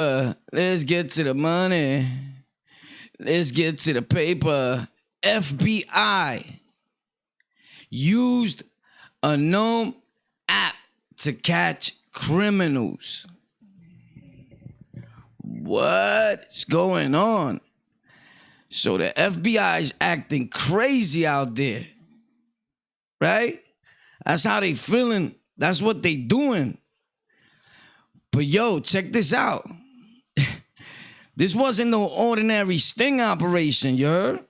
Let's get to the money. Let's get to the paper. FBI used Anom App to catch criminals. What's going on? So the FBI is acting crazy out there, right? That's how they feeling. That's what they doing. But yo, check this out. This wasn't no ordinary sting operation, you heard?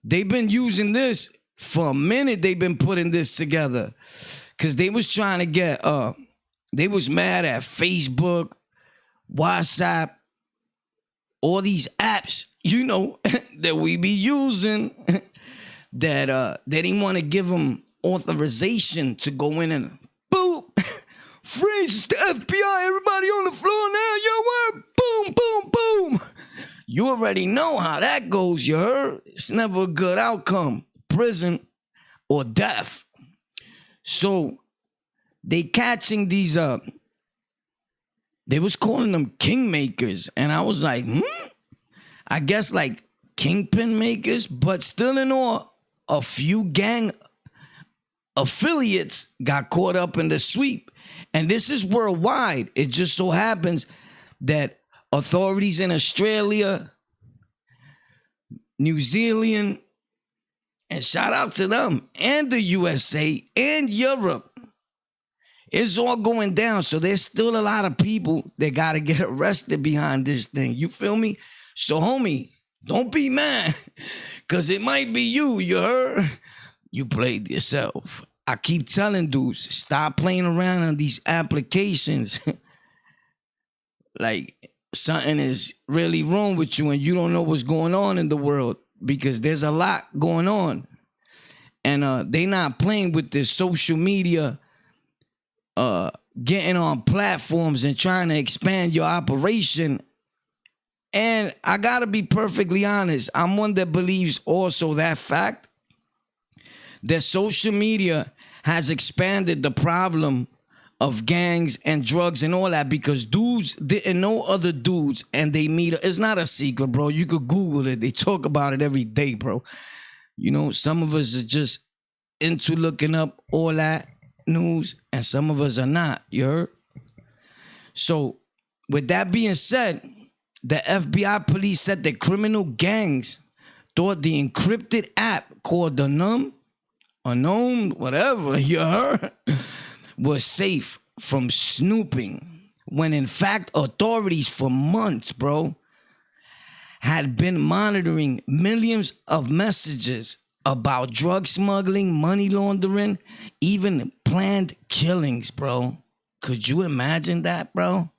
They've been using this for a minute. They've been putting this together because they was trying to get, they was mad at Facebook, WhatsApp, all these apps, that we be using that they didn't want to give them authorization to go in and boom, freeze the FBI, everybody on the floor now, yo, what? Boom, boom, boom. You already know how that goes, you heard? It's never a good outcome, prison or death. So they catching these they was calling them kingmakers, and I was like, I guess like kingpin makers, but still in all, a few gang affiliates got caught up in the sweep. And this is worldwide. It just so happens that authorities in Australia, New Zealand, and shout out to them, and the USA and Europe, it's all going down. So there's still a lot of people that got to get arrested behind this thing. You feel me? So, homie, don't be mad, because it might be you, you heard? You played yourself. I keep telling dudes, stop playing around on these applications. Like, something is really wrong with you and you don't know what's going on in the world, because there's a lot going on. And they not playing with this social media, getting on platforms and trying to expand your operation. And I gotta be perfectly honest, I'm one that believes also that fact that social media has expanded the problem of gangs and drugs and all that, because dudes didn't know other dudes and they meet. It's not a secret, bro. You could Google it. They talk about it every day, bro. Some of us are just into looking up all that news and some of us are not, you heard? So with that being said, the FBI police said that criminal gangs thought the encrypted app called Anom, whatever, you heard, was safe from snooping, when in fact authorities for months, bro, had been monitoring millions of messages about drug smuggling, money laundering, even planned killings, bro. Could you imagine that, bro?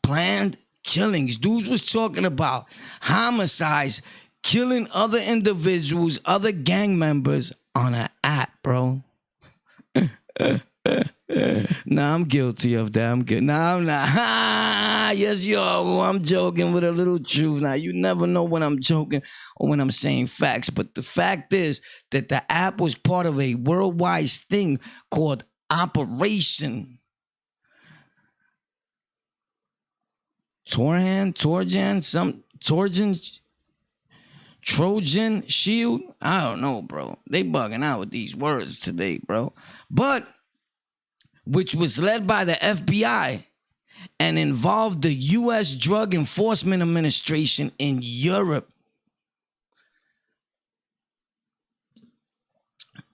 Planned killings. Dudes was talking about homicides, killing other individuals, other gang members on an app, bro. Nah, I'm guilty of that. I'm good. Nah, I'm not. Yes, you are. I'm joking with a little truth. Now, you never know when I'm joking or when I'm saying facts. But the fact is that the app was part of a worldwide sting called Operation Trojan Shield. I don't know, bro. They bugging out with these words today, bro. But which was led by the FBI and involved the U.S. Drug Enforcement Administration in Europe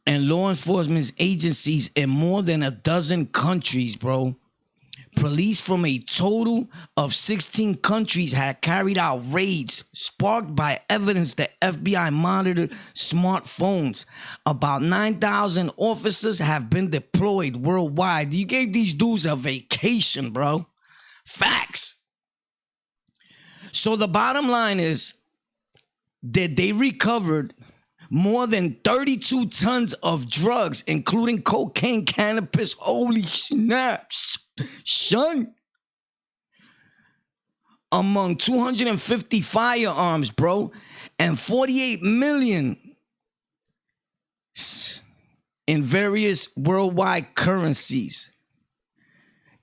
and law enforcement agencies in more than a dozen countries, bro. Police from a total of 16 countries had carried out raids sparked by evidence that FBI monitored smartphones. About 9,000 officers have been deployed worldwide. You gave these dudes a vacation, bro. Facts. So the bottom line is that they recovered more than 32 tons of drugs, including cocaine, cannabis. Holy snaps. Son, among 250 firearms, bro, and 48 million in various worldwide currencies.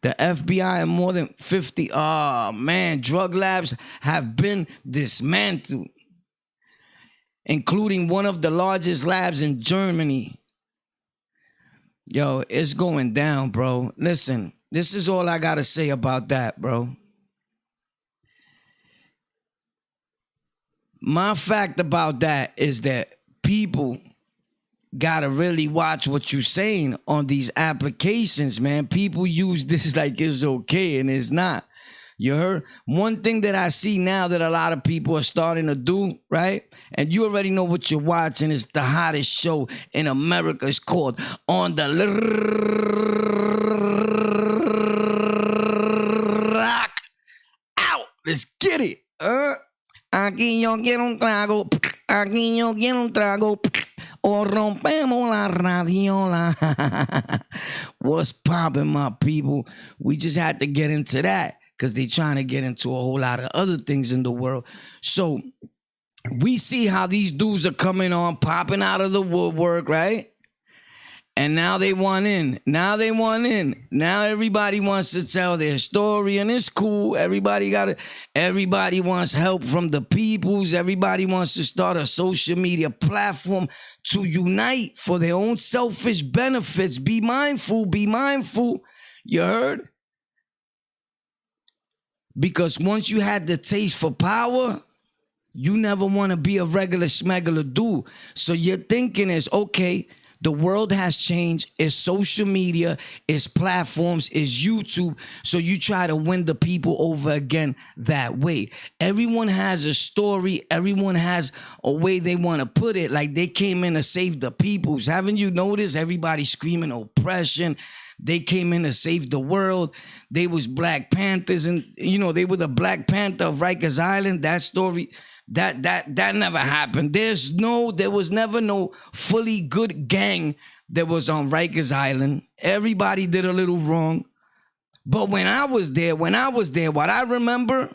The FBI and more than 50, drug labs have been dismantled, including one of the largest labs in Germany. Yo, it's going down, bro. Listen, this is all I got to say about that, bro. My fact about that is that people gotta really watch what you're saying on these applications, man. People use this like it's okay, and it's not. You heard? One thing that I see now that a lot of people are starting to do, right? And you already know what you're watching. It's the hottest show in America. It's called On the Rock Out. Let's get it. Aquí yo quiero un trago. Aquí yo quiero un trago. O rompemos la radiola. What's poppin', my people? We just had to get into that because they trying to get into a whole lot of other things in the world. So we see how these dudes are coming on, popping out of the woodwork, right? And now they want in. Now they want in. Now everybody wants to tell their story, and it's cool. Everybody wants help from the peoples. Everybody wants to start a social media platform to unite for their own selfish benefits. Be mindful, be mindful. You heard? Because once you had the taste for power, you never want to be a regular schmegular dude. So your thinking is, okay, the world has changed. It's social media, it's platforms, it's YouTube. So you try to win the people over again that way. Everyone has a story. Everyone has a way they want to put it. Like they came in to save the peoples. Haven't you noticed everybody screaming oppression? They came in to save the world. They was Black Panthers, and they were the Black Panther of Rikers Island. That story. That never happened. There was never no fully good gang that was on Rikers Island. Everybody did a little wrong. But when I was there, what I remember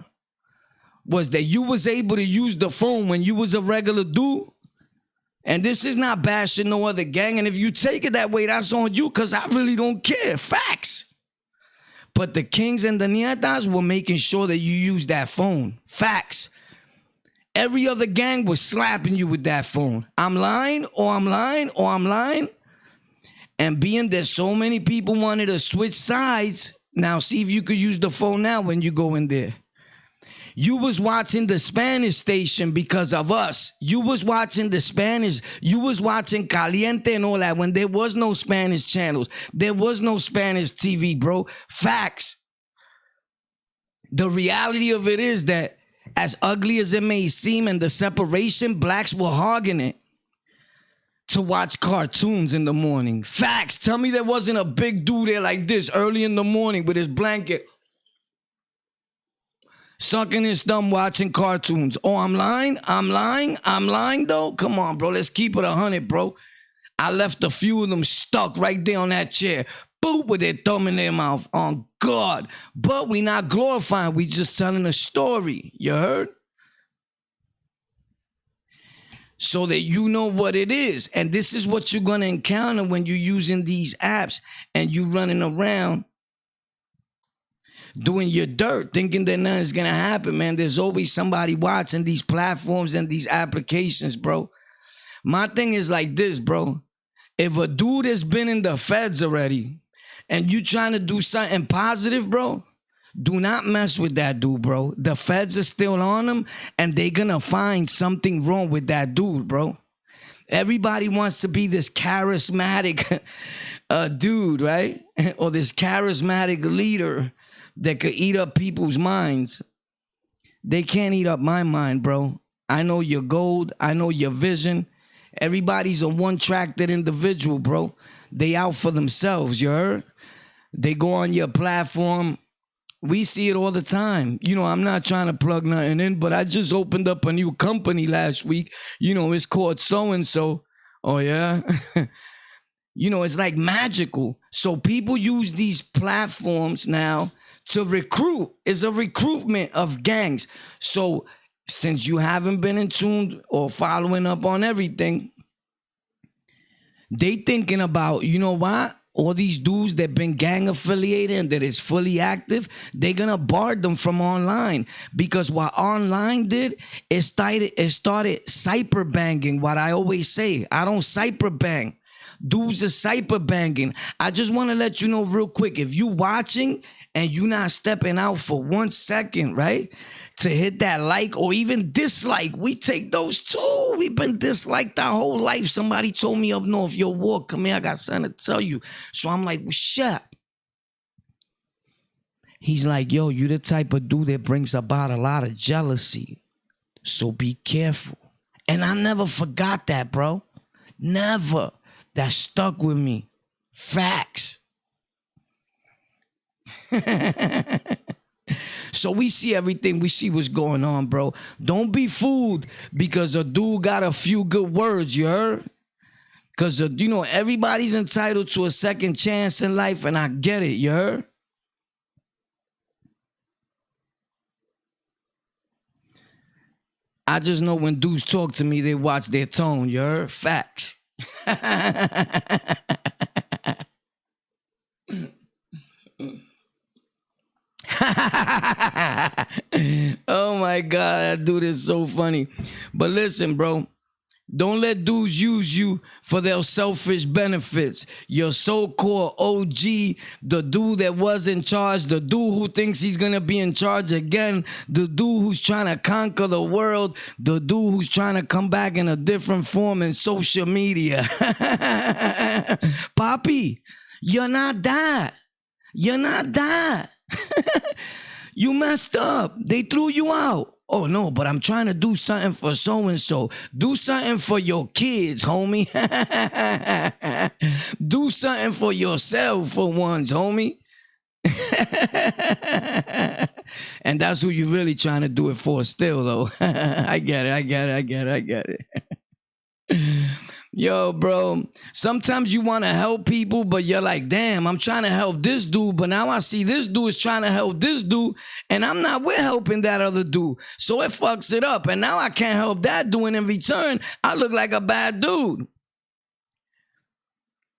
was that you was able to use the phone when you was a regular dude. And this is not bashing no other gang. And if you take it that way, that's on you, because I really don't care. Facts. But the Kings and the Nietas were making sure that you use that phone. Facts. Every other gang was slapping you with that phone. I'm lying, or I'm lying, or I'm lying. And being that so many people wanted to switch sides, now see if you could use the phone now when you go in there. You was watching the Spanish station because of us. You was watching the Spanish. You was watching Caliente and all that when there was no Spanish channels. There was no Spanish TV, bro. Facts. The reality of it is that as ugly as it may seem, and the separation, blacks were hogging it to watch cartoons in the morning. Facts. Tell me there wasn't a big dude there like this early in the morning with his blanket, sucking his thumb, watching cartoons. Oh, I'm lying though. Come on, bro. Let's keep it 100, bro. I left a few of them stuck right there on that chair. Boop, with their thumb in their mouth. On God. But we not glorifying. We just telling a story. You heard? So that you know what it is. And this is what you're going to encounter when you're using these apps and you running around doing your dirt, thinking that nothing's going to happen, man. There's always somebody watching these platforms and these applications, bro. My thing is like this, bro. If a dude has been in the feds already and you trying to do something positive, bro, do not mess with that dude, bro. The feds are still on him, and they're going to find something wrong with that dude, bro. Everybody wants to be this charismatic dude, right? Or this charismatic leader that could eat up people's minds. They can't eat up my mind, bro. I know your gold. I know your vision. Everybody's a one-tracked individual, bro. They out for themselves, you heard? They go on your platform. We see it all the time. I'm not trying to plug nothing in, but I just opened up a new company last week. It's called so-and-so. Oh, yeah? It's like magical. So people use these platforms now to recruit. It's a recruitment of gangs. So since you haven't been in tune or following up on everything, they thinking about, you know what? all these dudes that been gang affiliated and that is fully active, they're gonna bar them from online. Because what online did, it started cyber banging. What I always say, I don't cyber bang. Dudes are cyber banging. I just want to let you know real quick, if you watching and you not stepping out for 1 second, right, to hit that like or even dislike, we take those too. We've been disliked our whole life. Somebody told me up north, yo, Ward, come here, I got something to tell you. So I'm like, well, shut. He's like, yo, you the type of dude that brings about a lot of jealousy. So be careful. And I never forgot that, bro. Never. That stuck with me. Facts. So we see everything. We see what's going on, bro. Don't be fooled because a dude got a few good words, you heard? Because, you know, everybody's entitled to a second chance in life, and I get it, you heard? I just know when dudes talk to me, they watch their tone, you heard? Facts. Oh my God, that dude is so funny. But listen, bro, don't let dudes use you for their selfish benefits. Your so-called OG, the dude that was in charge, the dude who thinks he's gonna be in charge again, the dude who's trying to conquer the world, the dude who's trying to come back in a different form in social media. Papi, you're not that. You're not that. You messed up. They threw you out. Oh, no, but I'm trying to do something for so-and-so. Do something for your kids, homie. Do something for yourself for once, homie. And that's who you're really trying to do it for still, though. I get it. Yo, bro, sometimes you want to help people, but you're like, damn, I'm trying to help this dude, but now I see this dude is trying to help this dude, and I'm not with helping that other dude. So it fucks it up, and now I can't help that dude, and in return, I look like a bad dude.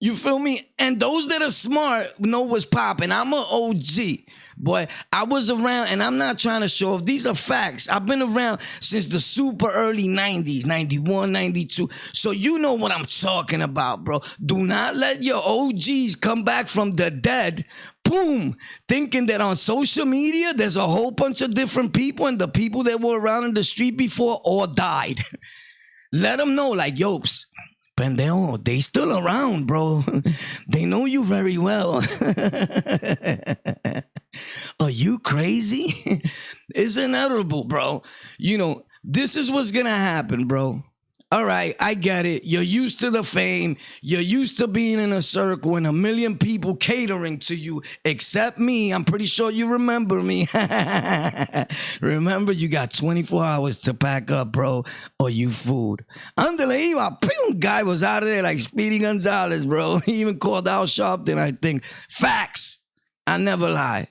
You feel me? And those that are smart know what's popping. I'm an OG. Boy, I was around, and I'm not trying to show off. These are facts. I've been around since the super early 90s, 91, 92. So you know what I'm talking about, bro. Do not let your OGs come back from the dead, boom, thinking that on social media, there's a whole bunch of different people, and the people that were around in the street before all died. Let them know, like, yo, pendejo, they still around, bro. They know you very well. Are you crazy? It's inevitable, bro. You know, this is what's gonna happen, bro. All right, I get it. You're used to the fame. You're used to being in a circle and a million people catering to you, except me. I'm pretty sure you remember me. Remember, you got 24 hours to pack up, bro, or you fooled. Andale, a guy was out of there like Speedy Gonzalez, bro. He even called Al Sharpton, I think. Facts. I never lie.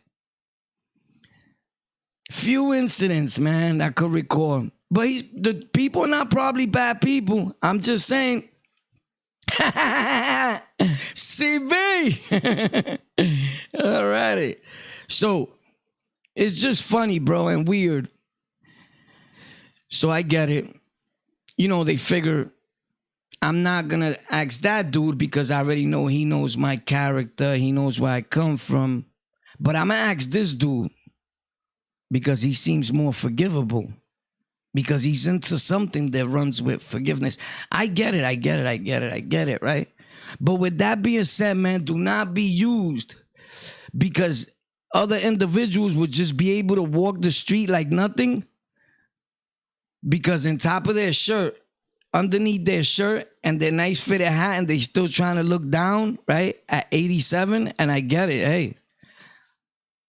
Few incidents, man, I could recall. But the people are not probably bad people. I'm just saying. CB. Alrighty. So, it's just funny, bro, and weird. So I get it. You know, they figure I'm not going to ask that dude because I already know he knows my character. He knows where I come from. But I'm going to ask this dude because he seems more forgivable. Because he's into something that runs with forgiveness. I get it, right? But with that being said, man, do not be used. Because other individuals would just be able to walk the street like nothing. Because on top of their shirt, underneath their shirt and their nice fitted hat, and they still trying to look down, right? At 87, and I get it, hey.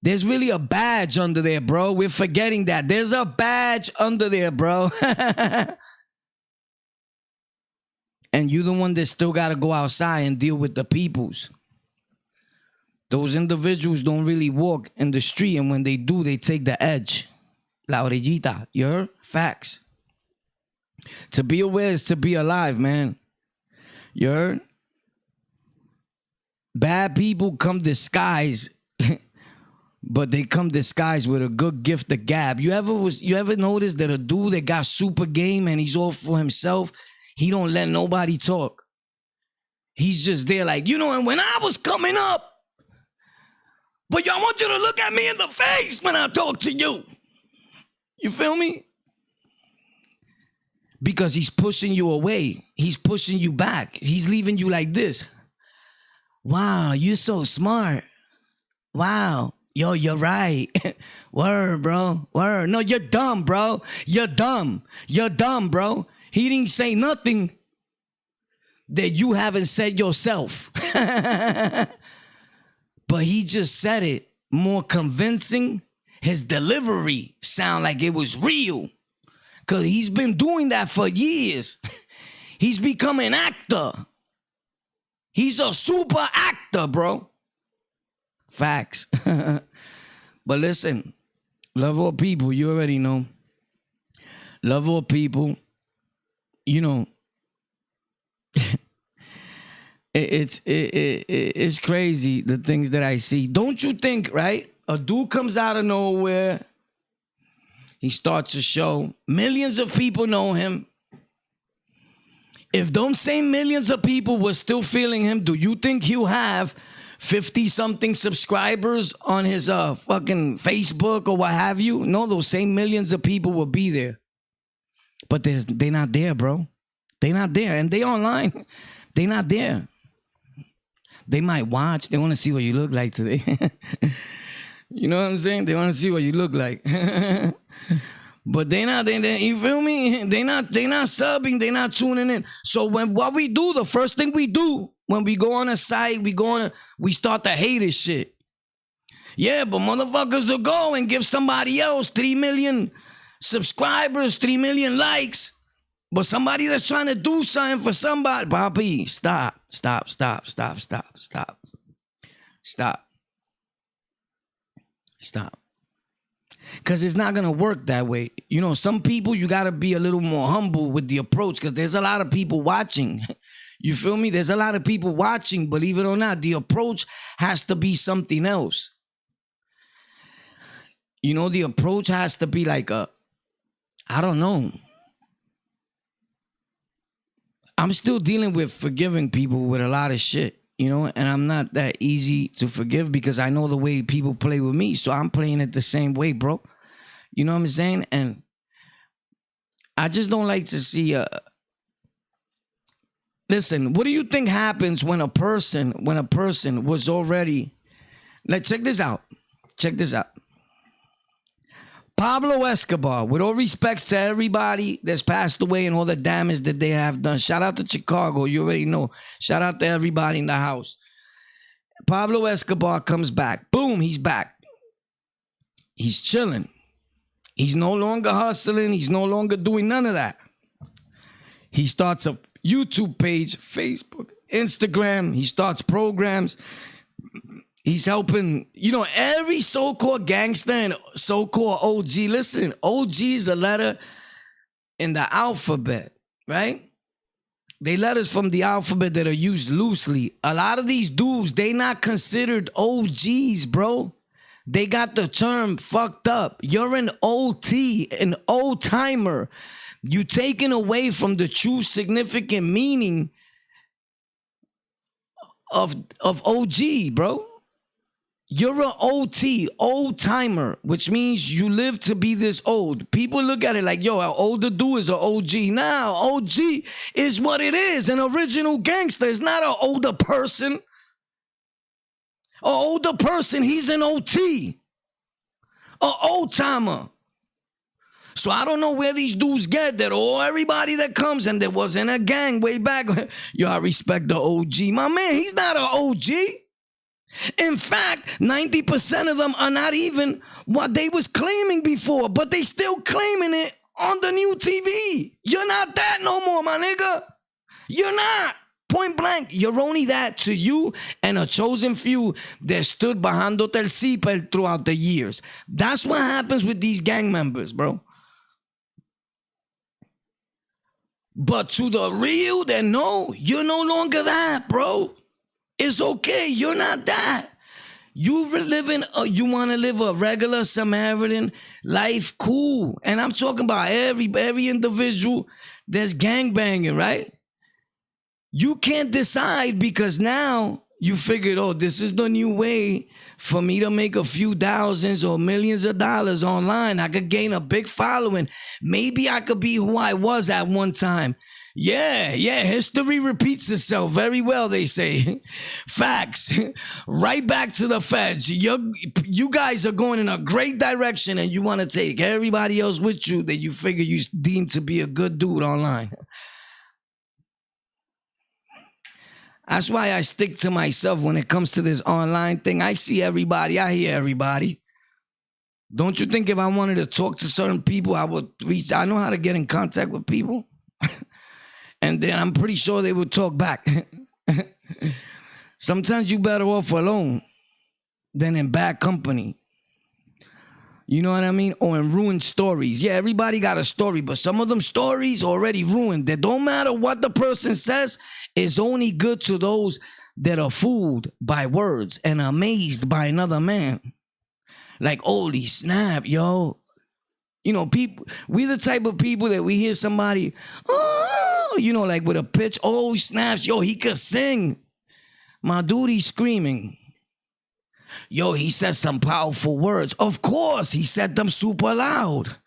There's really a badge under there, bro. We're forgetting that. There's a badge under there, bro. And you're the one that still got to go outside and deal with the peoples. Those individuals don't really walk in the street, and when they do, they take the edge. La orillita, you heard? Facts. To be aware is to be alive, man. You heard? Bad people come disguised, but they come disguised with a good gift of gab. You ever notice that a dude that got super game and he's all for himself, he don't let nobody talk. He's just there like, and when I was coming up, but I want you to look at me in the face when I talk to you. You feel me? Because he's pushing you away. He's pushing you back. He's leaving you like this. Wow, you're so smart. Wow. Yo, you're right. Word, bro. Word. No, you're dumb, bro. You're dumb. You're dumb, bro. He didn't say nothing that you haven't said yourself. But he just said it more convincing. His delivery sound like it was real. Because he's been doing that for years. He's become an actor. He's a super actor, bro. Facts. But listen, love all people. You already know. Love all people. It's crazy, the things that I see. Don't you think, right? A dude comes out of nowhere. He starts a show. Millions of people know him. If those same millions of people were still feeling him, do you think he'll have 50-something subscribers on his fucking Facebook or what have you? No, those same millions of people will be there. But they're not there, bro. They're not there. And they online. They're not there. They might watch. They want to see what you look like today. You know what I'm saying? They want to see what you look like. But you feel me? They not subbing, they not tuning in. So what we do, the first thing we do when we go on a site, we start to hate this shit. Yeah, but motherfuckers will go and give somebody else 3 million subscribers, 3 million likes. But somebody that's trying to do something for somebody, Bobby, stop. Because it's not going to work that way. Some people, you got to be a little more humble with the approach because there's a lot of people watching. You feel me? There's a lot of people watching, believe it or not. The approach has to be something else. The approach has to be like I don't know. I'm still dealing with forgiving people with a lot of shit. And I'm not that easy to forgive because I know the way people play with me. So I'm playing it the same way, bro. You know what I'm saying? And I just don't like to see listen, what do you think happens when a person was already... check this out. Pablo Escobar, with all respects to everybody that's passed away and all the damage that they have done. Shout out to Chicago. You already know. Shout out to everybody in the house. Pablo Escobar comes back. Boom, he's back. He's chilling. He's no longer hustling. He's no longer doing none of that. He starts a YouTube page, Facebook, Instagram. He starts programs. He's helping, every so-called gangster and so-called OG. Listen, OG is a letter in the alphabet, right? They letters from the alphabet that are used loosely. A lot of these dudes, they not considered OGs, bro. They got the term fucked up. You're an OT, an old-timer. You taken away from the true significant meaning of OG, bro. You're an OT, old timer, which means you live to be this old. People look at it like, yo, an older dude is an OG. Now, OG is what it is, an original gangster. It's not an older person. An older person, he's an OT, an old timer. So I don't know where these dudes get that. Everybody that comes and there wasn't a gang way back. Yo, I respect the OG. My man, he's not an OG. In fact, 90% of them are not even what they was claiming before, but they still claiming it on the new TV. You're not that no more, my nigga. You're not. Point blank. You're only that to you and a chosen few that stood behind Hotel Cipel throughout the years. That's what happens with these gang members, bro. But to the real that know, you're no longer that, bro. It's okay. You're not that. You want to live a regular Samaritan life, cool. And I'm talking about every individual that's gangbanging, right? You can't decide because now you figured, oh, this is the new way for me to make a few thousands or millions of dollars online. I could gain a big following. Maybe I could be who I was at one time. Yeah, history repeats itself very well, they say. Facts. Right back to the feds. You guys are going in a great direction and you want to take everybody else with you that you figure you deem to be a good dude online. That's why I stick to myself when it comes to this online thing. I see everybody. I hear everybody. Don't you think if I wanted to talk to certain people, I would reach? I know how to get in contact with people. And then I'm pretty sure they would talk back. Sometimes you better off alone than in bad company. You know what I mean? Or in ruined stories. Yeah, everybody got a story, but some of them stories already ruined. That don't matter what the person says, it's only good to those that are fooled by words and amazed by another man. Like, holy snap, yo. You know, people, we the type of people that we hear somebody, oh, you know, like with a pitch, oh, snaps, yo, he could sing. My dude, he's screaming. Yo, he said some powerful words. Of course, he said them super loud.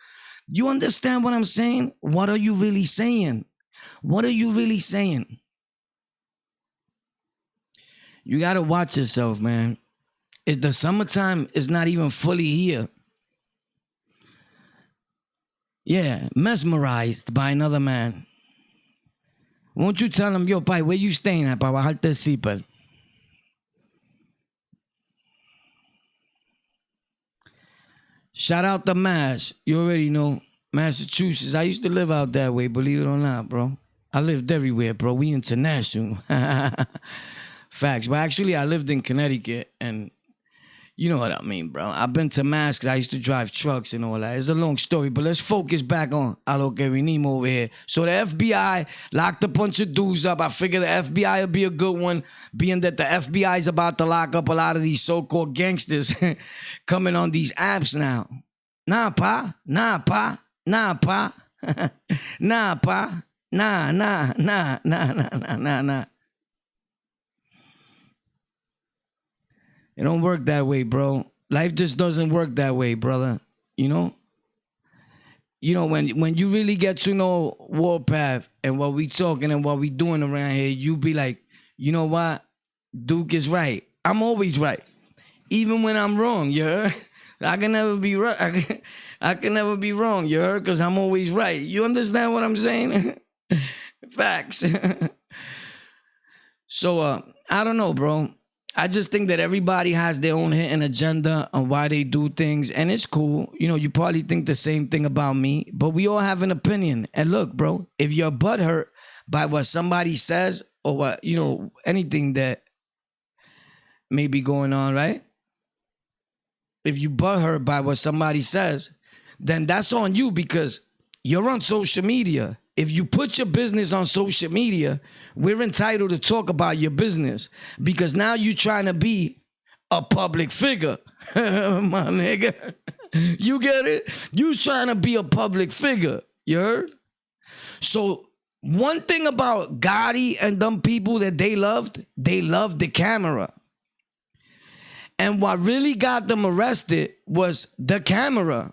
You understand what I'm saying? What are you really saying? What are you really saying? You got to watch yourself, man. The summertime is not even fully here. Yeah, mesmerized by another man. Won't you tell him, yo, pai, where you staying at? Pa bajarte el zipper. Shout out to Mass. You already know. Massachusetts. I used to live out that way, believe it or not, bro. I lived everywhere, bro. We international. Facts. But actually, I lived in Connecticut, and you know what I mean, bro. I've been to Mass because I used to drive trucks and all that. It's a long story, but let's focus back on a lo que vinimos over here. So the FBI locked a bunch of dudes up. I figure the FBI will be a good one, being that the FBI is about to lock up a lot of these so-called gangsters coming on these apps now. Nah, pa. Nah, pa. Nah, pa. Nah, pa. Nah. It don't work that way, bro. Life just doesn't work that way, brother. You know? You know, when you really get to know Warpath and what we talking and what we doing around here, you be like, you know what? Duke is right. I'm always right. Even when I'm wrong, you heard? I can never be right. I can never be wrong, you heard? Because I'm always right. You understand what I'm saying? Facts. So, I don't know, bro. I just think that everybody has their own hidden agenda on why they do things, and it's cool. You know, you probably think the same thing about me, but we all have an opinion. And look, bro, if you're butthurt by what somebody says or what, you know, anything that may be going on, right? If you butthurt by what somebody says, then that's on you because you're on social media. If you put your business on social media, we're entitled to talk about your business because now you're trying to be a public figure. My nigga. You get it? You trying to be a public figure. You heard? So one thing about Gotti and them people that they loved the camera. And what really got them arrested was the camera.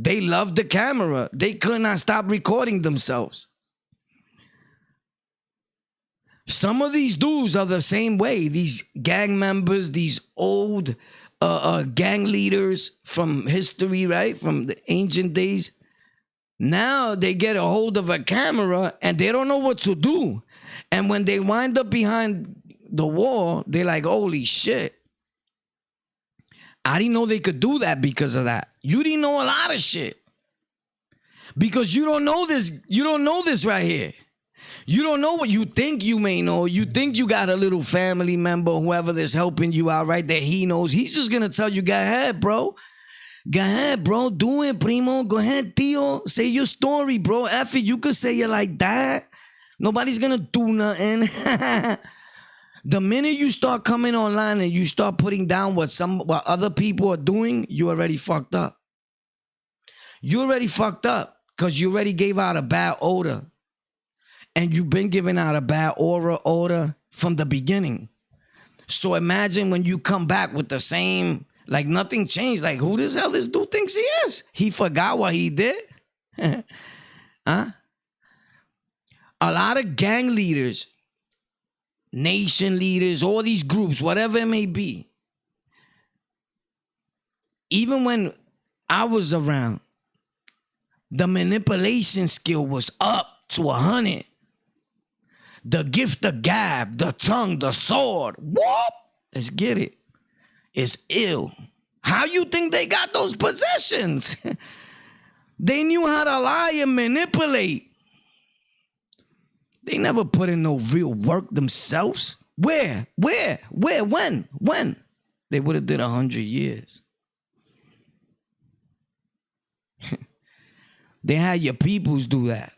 They loved the camera. They could not stop recording themselves. Some of these dudes are the same way. These gang members, these old gang leaders from history, right? From the ancient days. Now they get a hold of a camera and they don't know what to do. And when they wind up behind the wall, they're like, holy shit. I didn't know they could do that because of that. You didn't know a lot of shit. Because you don't know this. You don't know this right here. You don't know what you think you may know. You think you got a little family member, whoever that's helping you out right there. He knows. He's just going to tell you, go ahead, bro. Go ahead, bro. Do it, primo. Go ahead, tío. Say your story, bro. F it. You could say it like that. Nobody's going to do nothing. The minute you start coming online and you start putting down what other people are doing, you already fucked up. You already fucked up because you already gave out a bad odor. And you've been giving out a bad odor from the beginning. So imagine when you come back with the same, like nothing changed. Like, who the hell this dude thinks he is? He forgot what he did? Huh? A lot of gang leaders, nation leaders, all these groups, whatever it may be. Even when I was around, the manipulation skill was up to 100. The gift of gab, the tongue, the sword. Whoop! Let's get it. It's ill. How you think they got those possessions? They knew how to lie and manipulate. They never put in no real work themselves. Where? When? They would have did 100 years. They had your peoples do that.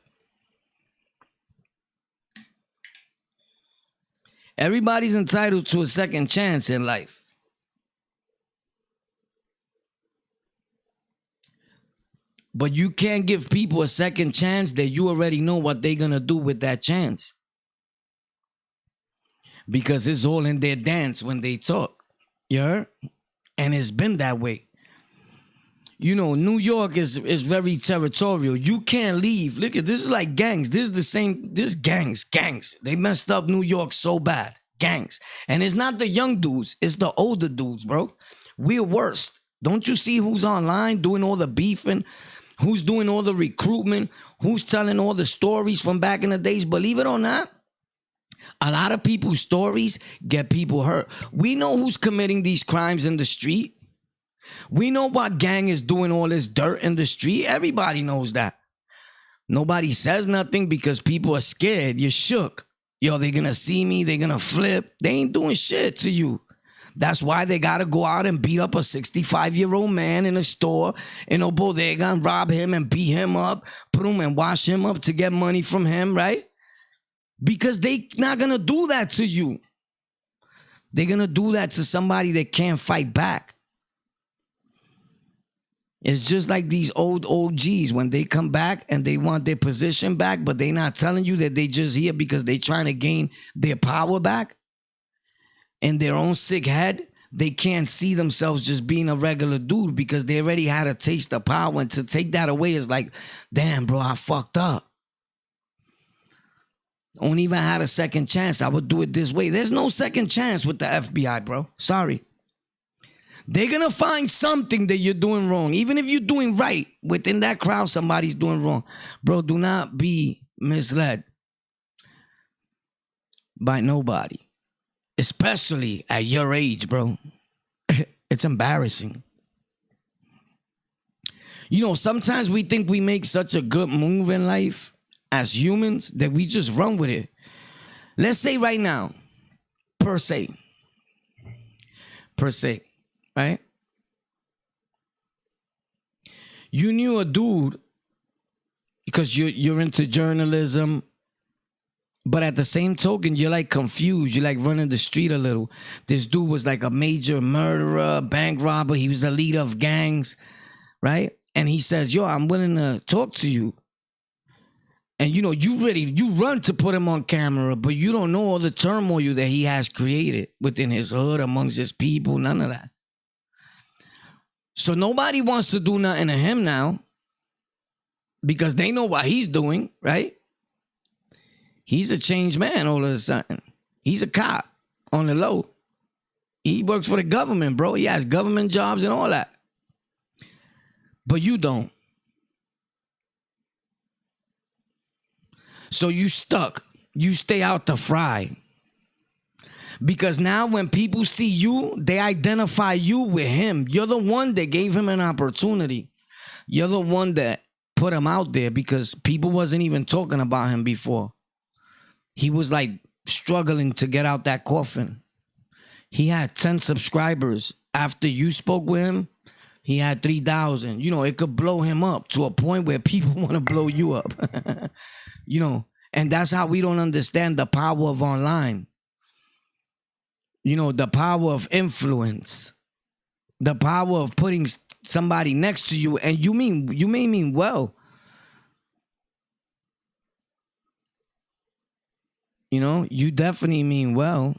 Everybody's entitled to a second chance in life. But you can't give people a second chance that you already know what they're going to do with that chance. Because it's all in their dance when they talk. You heard? And it's been that way. You know, New York is very territorial. You can't leave. Look at this is like gangs. This is the same. This gangs. They messed up New York so bad. Gangs. And it's not the young dudes. It's the older dudes, bro. We're worst. Don't you see who's online doing all the beefing? Who's doing all the recruitment? Who's telling all the stories from back in the days? Believe it or not, a lot of people's stories get people hurt. We know who's committing these crimes in the street. We know what gang is doing all this dirt in the street. Everybody knows that. Nobody says nothing because people are scared. You're shook. Yo, they're going to see me. They're going to flip. They ain't doing shit to you. That's why they got to go out and beat up a 65-year-old man in a store in a bodega and rob him and beat him up, put him and wash him up to get money from him, right? Because they not going to do that to you. They're going to do that to somebody that can't fight back. It's just like these old OGs when they come back and they want their position back, but they not telling you that they just here because they trying to gain their power back. In their own sick head, they can't see themselves just being a regular dude because they already had a taste of power. And to take that away is like, damn, bro, I fucked up. Only even had a second chance. I would do it this way. There's no second chance with the FBI, bro. Sorry. They're going to find something that you're doing wrong. Even if you're doing right, within that crowd, somebody's doing wrong. Bro, do not be misled by nobody. Especially at your age, bro. It's embarrassing. You know, sometimes we think we make such a good move in life as humans that we just run with it. Let's say right now, per se, right? You knew a dude because you're into journalism. But at the same token, you're like confused. You're like running the street a little. This dude was like a major murderer, bank robber. He was the leader of gangs, right? And he says, yo, I'm willing to talk to you. And you know, you run to put him on camera, but you don't know all the turmoil that he has created within his hood, amongst his people, none of that. So nobody wants to do nothing to him now because they know what he's doing, right? He's a changed man all of a sudden. He's a cop on the low. He works for the government, bro. He has government jobs and all that. But you don't. So you stuck. You stay out to fry. Because now when people see you, they identify you with him. You're the one that gave him an opportunity. You're the one that put him out there because people wasn't even talking about him before. He was like struggling to get out that coffin. He had 10 subscribers. After you spoke with him, he had 3,000. You know, it could blow him up to a point where people want to blow you up. You know, and that's how we don't understand the power of online. The power of influence, the power of putting somebody next to you, and you may mean well. You definitely mean well.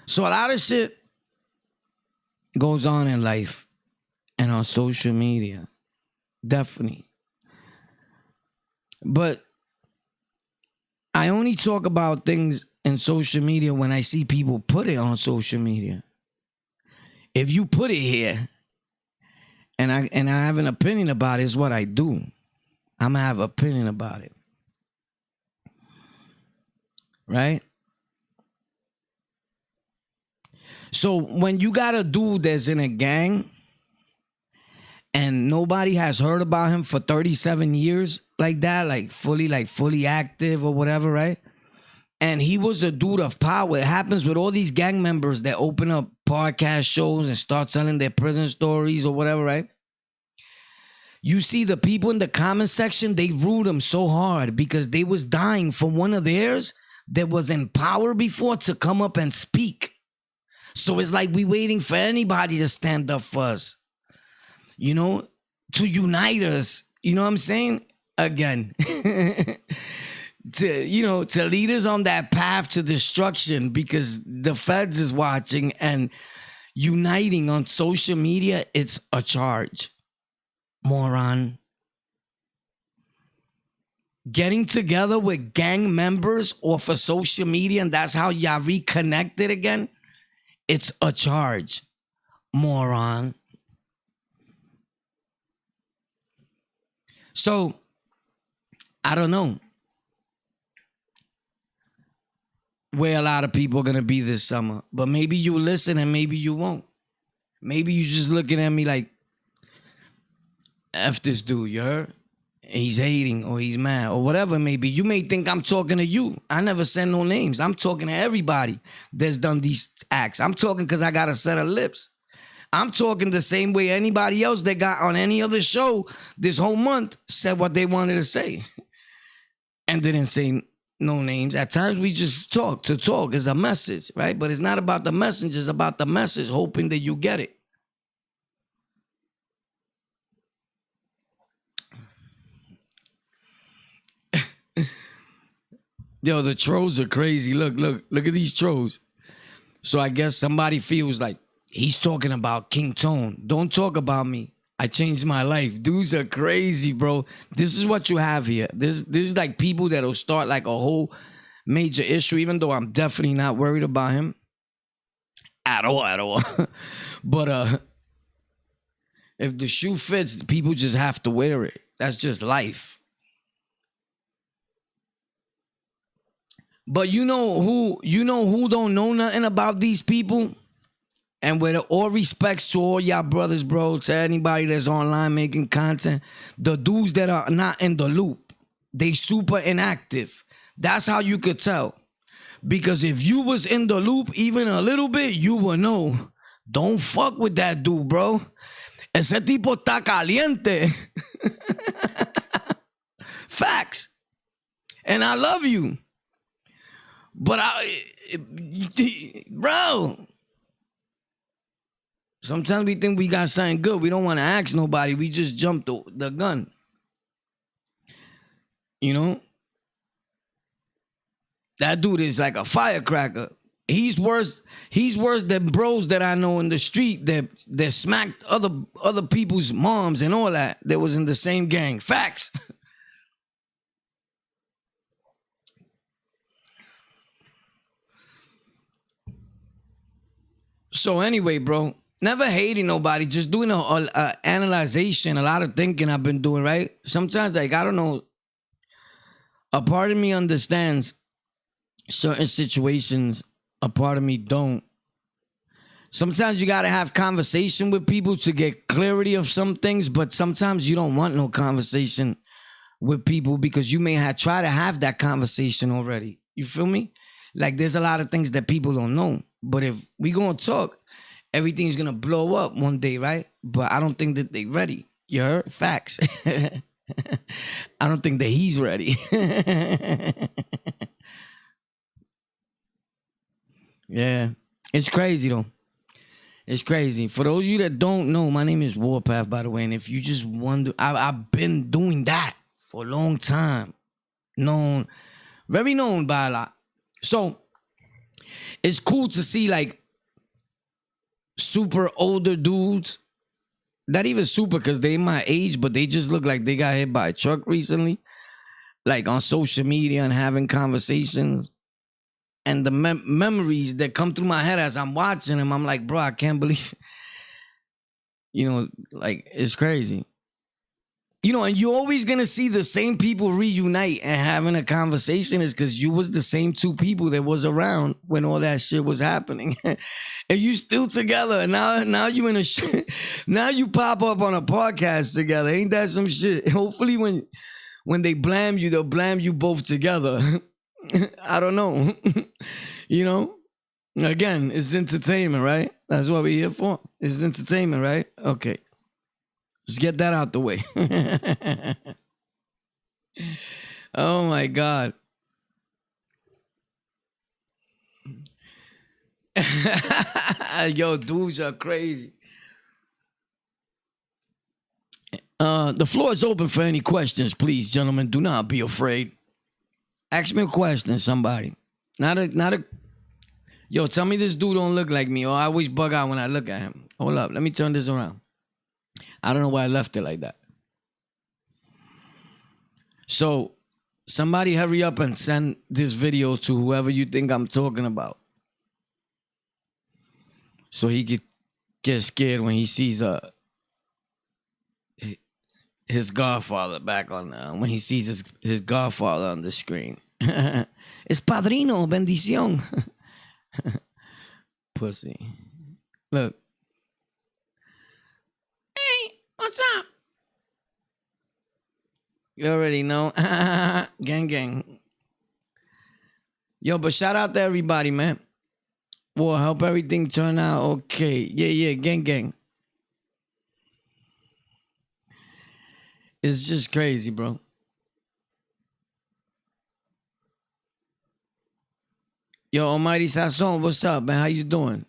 So a lot of shit goes on in life and on social media. Definitely. But I only talk about things in social media when I see people put it on social media. If you put it here and I have an opinion about it, it's what I do. I'm gonna have an opinion about it. Right? So when you got a dude that's in a gang and nobody has heard about him for 37 years like that, like fully active or whatever, right? And he was a dude of power. It happens with all these gang members that open up podcast shows and start telling their prison stories or whatever, right? You see the people in the comment section, they root him so hard because they was dying for one of theirs that was in power before to come up and speak. So it's like we waiting for anybody to stand up for us, to unite us. You know what I'm saying? Again, to lead us on that path to destruction because the feds is watching, and uniting on social media, it's a charge. Moron. Getting together with gang members off of social media, and that's how y'all reconnected again. It's a charge, moron. So, I don't know where a lot of people are going to be this summer. But maybe you listen and maybe you won't. Maybe you just looking at me like, F this dude, you heard? He's hating or he's mad or whatever it may be. You may think I'm talking to you. I never said no names. I'm talking to everybody that's done these acts. I'm talking because I got a set of lips. I'm talking the same way anybody else that got on any other show this whole month said what they wanted to say and didn't say no names. At times we just talk. To talk is a message, right? But it's not about the message. It's about the message, hoping that you get it. Yo, the trolls are crazy. Look at these trolls. So I guess somebody feels like he's talking about King Tone. Don't talk about me. I changed my life. Dudes are crazy, bro. This is what you have here. This is like people that'll start like a whole major issue, even though I'm definitely not worried about him. At all. But if the shoe fits, people just have to wear it. That's just life. But you know who don't know nothing about these people? And with all respects to all y'all brothers, bro, to anybody that's online making content, the dudes that are not in the loop, they super inactive. That's how you could tell. Because if you was in the loop even a little bit, you would know. Don't fuck with that dude, bro. Ese tipo está caliente. Facts. And I love you. But bro, sometimes we think we got something good. We don't want to ask nobody. We just jump the gun. That dude is like a firecracker. He's worse than bros that I know in the street that smacked other people's moms and all that was in the same gang. Facts. So anyway, bro, never hating nobody, just doing a analyzation, a lot of thinking I've been doing, right? Sometimes, like, I don't know, a part of me understands certain situations, a part of me don't. Sometimes you got to have conversation with people to get clarity of some things, but sometimes you don't want no conversation with people because you may try to have that conversation already. You feel me? Like, there's a lot of things that people don't know. But if we gonna talk, everything's gonna blow up one day, right? But I don't think that they ready. You heard? Facts. I don't think that he's ready. Yeah. It's crazy though. It's crazy. For those of you that don't know, my name is Warpath, by the way. And if you just wonder, I've been doing that for a long time. Known, very known by a lot. So it's cool to see like super older dudes. Not even super because they my age, but they just look like they got hit by a truck recently. Like on social media and having conversations. And the memories that come through my head as I'm watching them, I'm like, bro, I can't believe, like, it's crazy. And you're always going to see the same people reunite and having a conversation is because you was the same two people that was around when all that shit was happening. And you still together. And now you in a now you pop up on a podcast together. Ain't that some shit? Hopefully when they blame you, they'll blame you both together. I don't know. Again, it's entertainment, right? That's what we're here for. It's entertainment, right? Okay. Just get that out the way. Oh my God. Yo, dudes are crazy. The floor is open for any questions, please, gentlemen. Do not be afraid. Ask me a question, somebody. Not a. Yo, tell me this dude don't look like me, or I always bug out when I look at him. Hold up, let me turn this around. I don't know why I left it like that. So, somebody hurry up and send this video to whoever you think I'm talking about, so he could get scared when he sees his godfather back on when he sees his godfather on the screen. Es padrino, bendición. Pussy. Look. Hey, what's up? You already know. Gang. Yo, but shout out to everybody, man. Well, help everything turn out okay. Yeah, gang. It's just crazy, bro. Yo, Almighty Sasson, what's up, man? How you doing?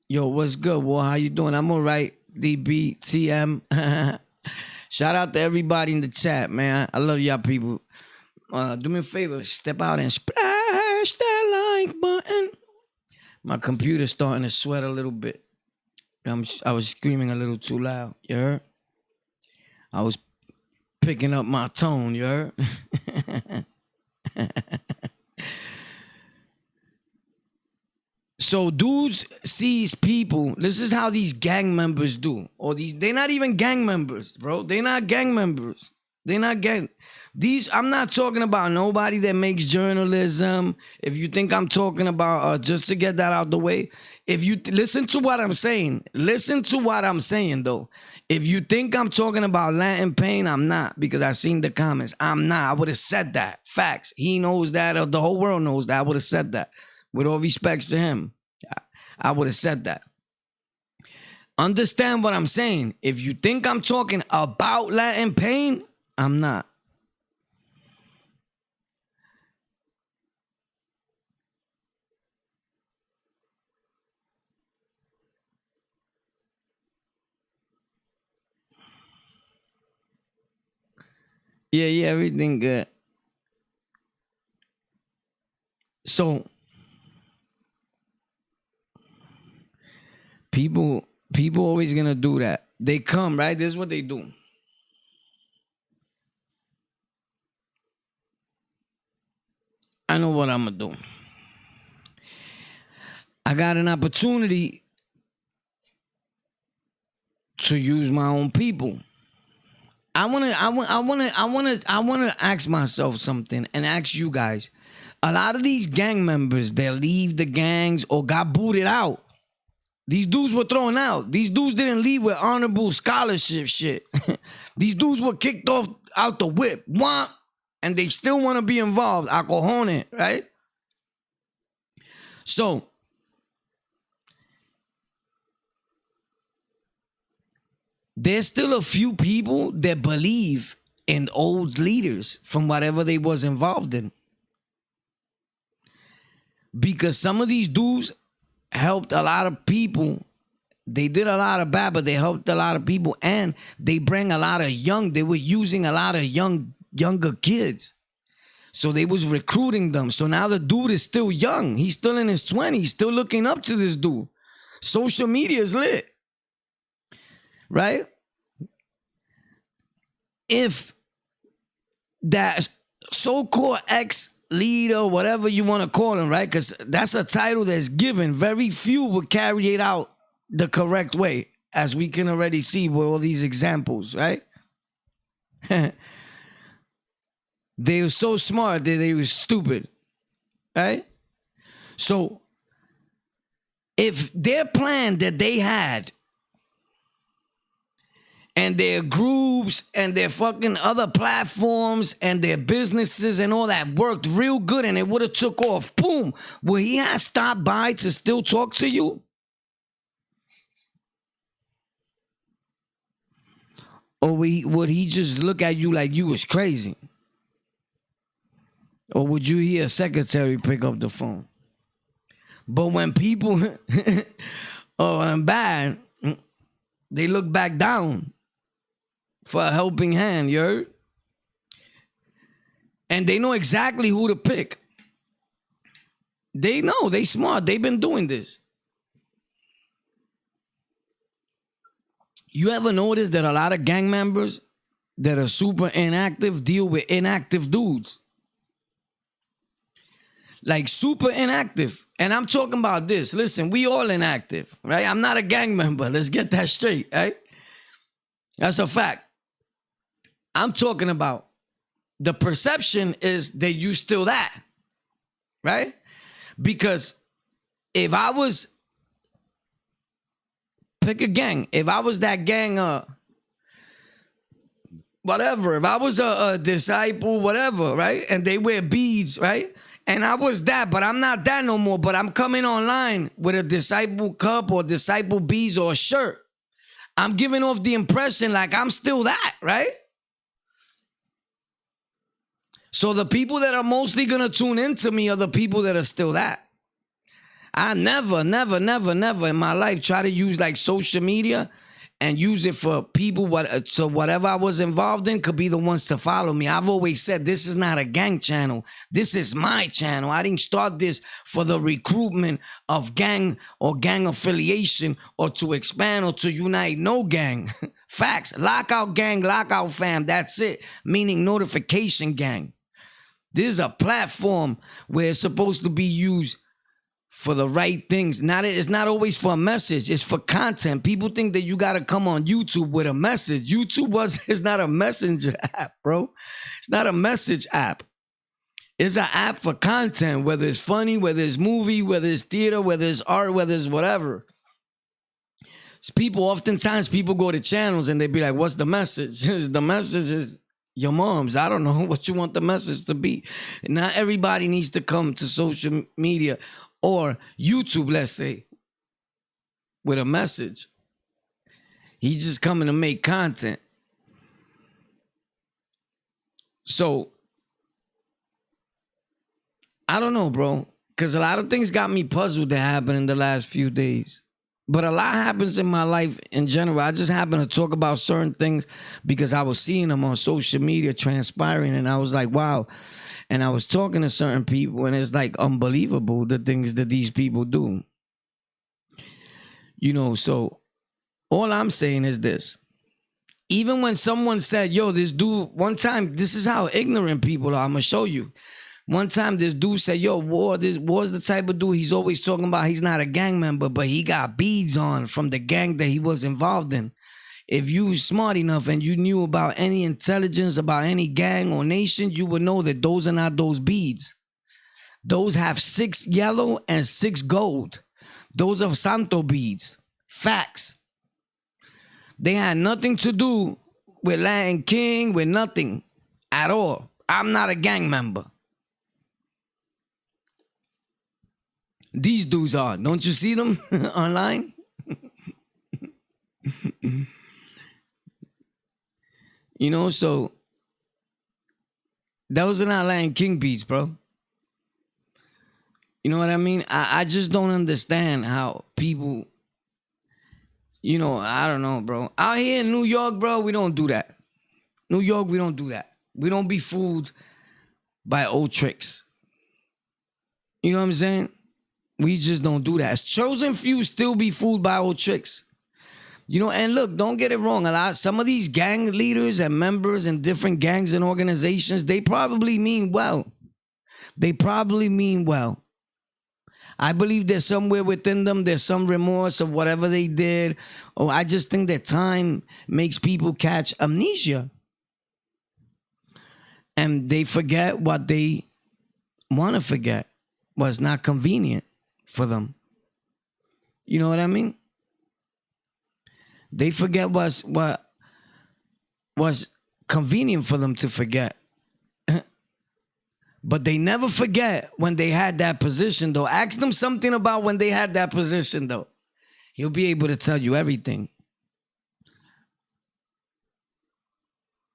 Yo, what's good? Well, how you doing? I'm all right. DBTM. Shout out to everybody in the chat, man. I love y'all people. Do me a favor. Step out and splash that like button. My computer's starting to sweat a little bit. I was screaming a little too loud. You heard? I was picking up my tone, you heard? So dudes sees people. This is how these gang members do. Or they're not even gang members, bro. They're not gang members. They're not gang. I'm not talking about nobody that makes journalism. If you think I'm talking about, just to get that out the way, if you listen to what I'm saying, though. If you think I'm talking about Latin Pain, I'm not, because I seen the comments. I'm not. I would have said that. Facts. He knows that, or the whole world knows that. I would have said that. With all respects to him, I would have said that. Understand what I'm saying. If you think I'm talking about Latin Pain, I'm not. Yeah, everything good. So people always gonna do that. They come, right? This is what they do. I know what I'm gonna do. I got an opportunity to use my own people. I wanna ask myself something and ask you guys. A lot of these gang members that leave the gangs or got booted out, these dudes were thrown out. These dudes didn't leave with honorable scholarship shit. These dudes were kicked off out the whip. Womp. And they still want to be involved. A cojones, right? So, there's still a few people that believe in old leaders from whatever they was involved in. Because some of these dudes helped a lot of people. They did a lot of bad, but they helped a lot of people, and they bring a lot of they were using a lot of younger kids. So they was recruiting them. So now the dude is still young. He's still in his 20s, still looking up to this dude. Social media is lit. Right? If that so-called ex-leader, whatever you want to call him, right? Because that's a title that's given. Very few would carry it out the correct way, as we can already see with all these examples, right? They were so smart that they were stupid, right? So if their plan that they had and their groups and their fucking other platforms and their businesses and all that worked real good and it would have took off, boom, would he have stopped by to still talk to you? Or would he just look at you like you was crazy? Or would you hear a secretary pick up the phone? But when people are bad, they look back down for a helping hand, you heard? And they know exactly who to pick. They know, they smart, they've been doing this. You ever notice that a lot of gang members that are super inactive deal with inactive dudes? Like super inactive. And I'm talking about this. Listen, we all inactive, right? I'm not a gang member. Let's get that straight, right? That's a fact. I'm talking about the perception is that you still that, right? Because if I was, pick a gang. If I was that gang, whatever. If I was a disciple, whatever, right? And they wear beads, right? And I was that, but I'm not that no more. But I'm coming online with a disciple cup or disciple beads or a shirt. I'm giving off the impression like I'm still that, right? So the people that are mostly going to tune into me are the people that are still that. I never in my life try to use like social media and use it for people. So whatever I was involved in could be the ones to follow me. I've always said this is not a gang channel. This is my channel. I didn't start this for the recruitment of gang or gang affiliation or to expand or to unite. No gang. Facts. Lockout gang, lockout fam. That's it. Meaning notification gang. This is a platform where it's supposed to be used for the right things. It's not always for a message. It's for content. People think that you got to come on YouTube with a message. YouTube is not a messenger app, bro. It's not a message app. It's an app for content, whether it's funny, whether it's movie, whether it's theater, whether it's art, whether it's whatever. Oftentimes people go to channels and they be like, what's the message? The message is your mom's. I don't know what you want the message to be. Not everybody needs to come to social media or YouTube, let's say, with a message. He's just coming to make content. So, I don't know, bro. Because a lot of things got me puzzled that happened in the last few days. But a lot happens in my life in general. I just happen to talk about certain things because I was seeing them on social media transpiring. And I was like, wow. And I was talking to certain people, and it's like unbelievable the things that these people do. You know, so all I'm saying is this. Even when someone said, yo, this dude, one time, this is how ignorant people are. I'm going to show you. One time this dude said, yo, War's the type of dude he's always talking about. He's not a gang member, but he got beads on from the gang that he was involved in. If you were smart enough and you knew about any intelligence about any gang or nation, you would know that those are not those beads. Those have 6 yellow and 6 gold. Those are Santo beads. Facts. They had nothing to do with Latin King, with nothing at all. I'm not a gang member. These dudes are. Don't you see them online? You know, so those are not Latin King beats, bro. You know what I mean? I just don't understand how people, I don't know, bro. Out here in New York, bro, we don't do that. New York, we don't do that. We don't be fooled by old tricks. You know what I'm saying? We just don't do that. Chosen few still be fooled by old tricks. And look, don't get it wrong. Some of these gang leaders and members in different gangs and organizations, they probably mean well. I believe there's somewhere within them, there's some remorse of whatever they did. Or I just think that time makes people catch amnesia. And they forget what they want to forget, what's not convenient for them. You know what I mean? They forget what was convenient for them to forget. But they never forget when they had that position, though. Ask them something about when they had that position, though. He'll be able to tell you everything.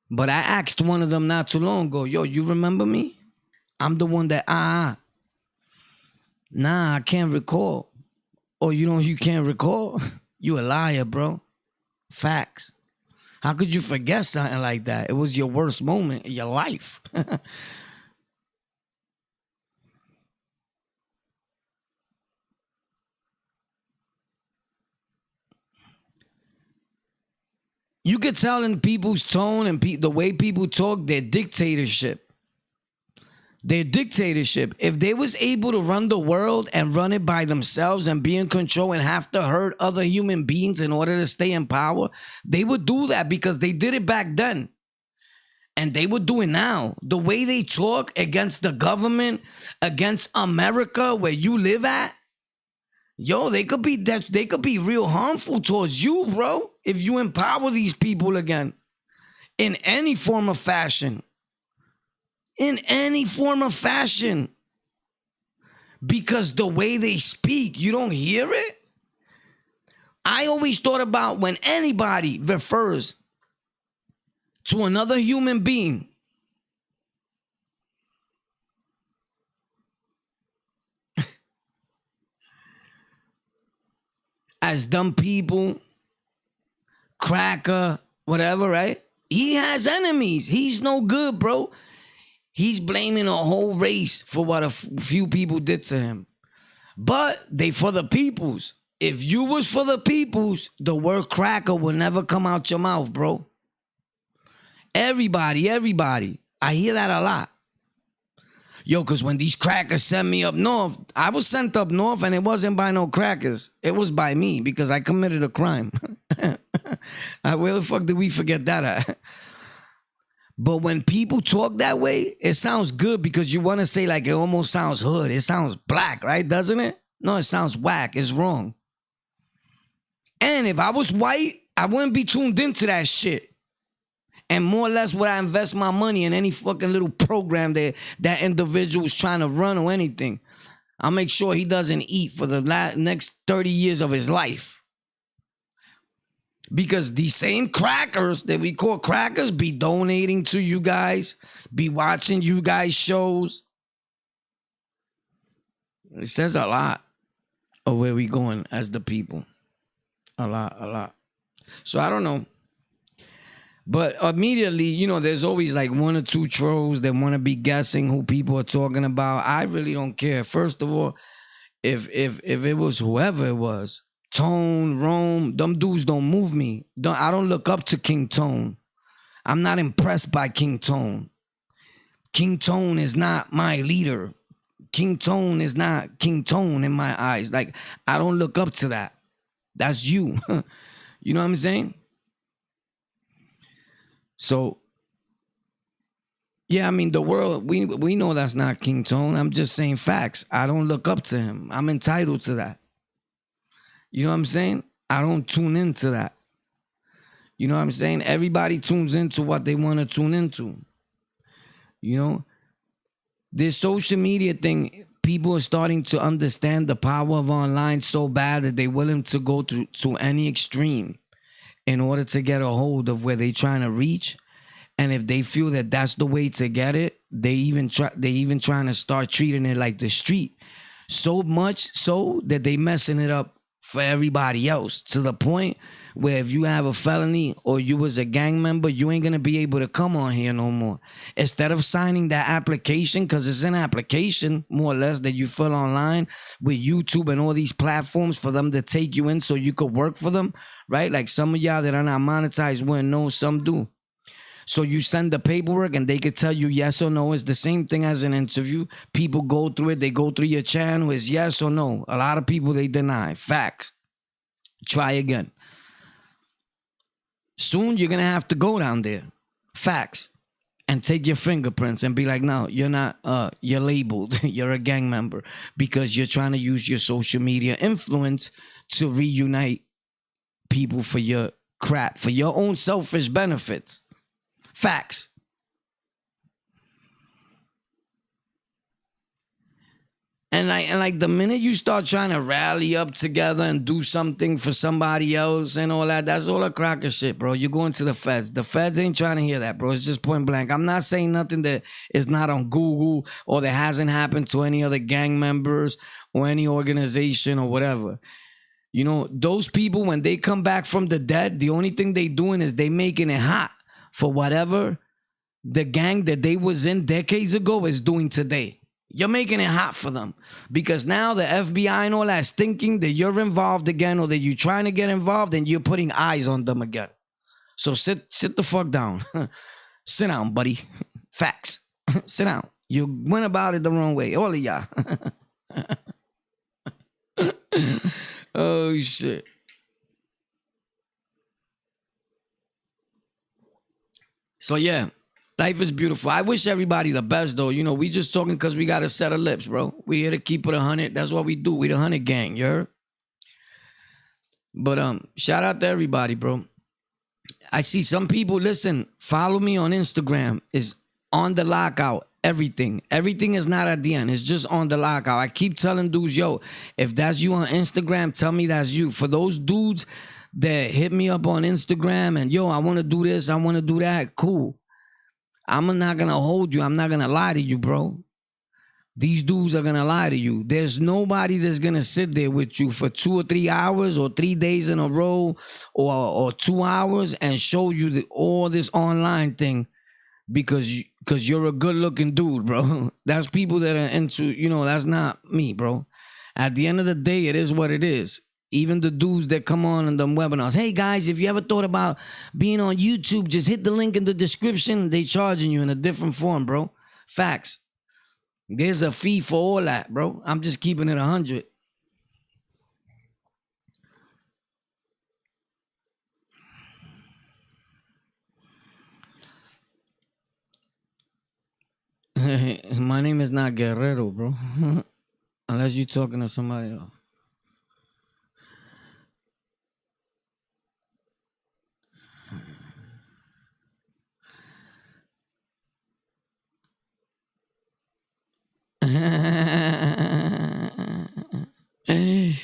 But I asked one of them not too long ago, yo, you remember me? I'm the one that, nah, I can't recall. Oh, you can't recall? You a liar, bro. Facts. How could you forget something like that? It was your worst moment in your life. You could tell in people's tone and the way people talk, their dictatorship. If they was able to run the world and run it by themselves and be in control and have to hurt other human beings in order to stay in power, they would do that because they did it back then. And they would do it now. The way they talk against the government, against America, where you live at, yo, they could be real harmful towards you, bro, if you empower these people again in any form of fashion. In any form of fashion. Because the way they speak, you don't hear it? I always thought about when anybody refers to another human being as dumb people, cracker, whatever, right? He has enemies. He's no good, bro. He's blaming a whole race for what a few people did to him. But they for the peoples. If you was for the peoples, the word cracker would never come out your mouth, bro. Everybody. I hear that a lot. Yo, because when these crackers sent me up north, I was sent up north and it wasn't by no crackers. It was by me because I committed a crime. Where the fuck did we forget that at? But when people talk that way, it sounds good because you want to say like it almost sounds hood. It sounds black, right? Doesn't it? No, it sounds whack. It's wrong. And if I was white, I wouldn't be tuned into that shit. And more or less would I invest my money in any fucking little program that individual is trying to run or anything. I'll make sure he doesn't eat for the next 30 years of his life. Because these same crackers that we call crackers be donating to you guys, be watching you guys' shows. It says a lot of where we going as the people. A lot. So I don't know. But immediately, there's always like one or two trolls that want to be guessing who people are talking about. I really don't care. First of all, if it was whoever it was, Tone, Rome, them dudes don't move me. I don't look up to King Tone. I'm not impressed by King Tone. King Tone is not my leader. King Tone is not King Tone in my eyes. Like, I don't look up to that. That's you. You know what I'm saying? So, yeah, I mean, the world, we know that's not King Tone. I'm just saying facts. I don't look up to him. I'm entitled to that. You know what I'm saying? I don't tune into that. You know what I'm saying? Everybody tunes into what they want to tune into. This social media thing, people are starting to understand the power of online so bad that they're willing to go to any extreme in order to get a hold of where they're trying to reach. And if they feel that that's the way to get it, they even trying to start treating it like the street. So much so that they messing it up for everybody else, to the point where if you have a felony or you was a gang member, you ain't gonna be able to come on here no more. Instead of signing that application, because it's an application more or less that you fill online with YouTube and all these platforms for them to take you in so you could work for them, right? Like some of y'all that are not monetized wouldn't know, some do. So you send the paperwork and they could tell you yes or no. It's the same thing as an interview. People go through it. They go through your channel. It's yes or no. A lot of people, they deny. Facts. Try again. Soon you're going to have to go down there. Facts. And take your fingerprints and be like, no, you're not, you're labeled. You're a gang member because you're trying to use your social media influence to reunite people for your crap, for your own selfish benefits. Facts. And like the minute you start trying to rally up together and do something for somebody else and all that, that's all a crock of shit, bro. You're going to the feds. The feds ain't trying to hear that, bro. It's just point blank. I'm not saying nothing that is not on Google or that hasn't happened to any other gang members or any organization or whatever. You know, those people, when they come back from the dead, the only thing they doing is they making it hot for whatever the gang that they was in decades ago is doing today. You're making it hot for them because now the FBI and all that's thinking that you're involved again or that you're trying to get involved and you're putting eyes on them again. So sit the fuck down. Sit down, buddy. Facts. Sit down. You went about it the wrong way. All of y'all. Oh, shit. So, yeah, life is beautiful. I wish everybody the best, though. You know, we just talking because we got a set of lips, bro. We here to keep it 100. That's what we do. We the 100 gang, you heard? But shout out to everybody, bro. I see some people, listen, follow me on Instagram. It's on the lockout. Everything is not at the end. It's just on the lockout. I keep telling dudes, yo, if that's you on Instagram, tell me that's you. For those dudes that hit me up on Instagram and, yo, I want to do this, I want to do that, cool. I'm not going to hold you. I'm not going to lie to you, bro. These dudes are going to lie to you. There's nobody that's going to sit there with you for 2 or 3 hours or 3 days in a row or 2 hours and show you all this online thing because you're a good-looking dude, bro. That's people that are into, you know, that's not me, bro. At the end of the day, it is what it is. Even the dudes that come on them webinars. Hey, guys, if you ever thought about being on YouTube, just hit the link in the description. They charging you in a different form, bro. Facts. There's a fee for all that, bro. I'm just keeping it 100. My name is not Guerrero, bro. Unless you're talking to somebody else.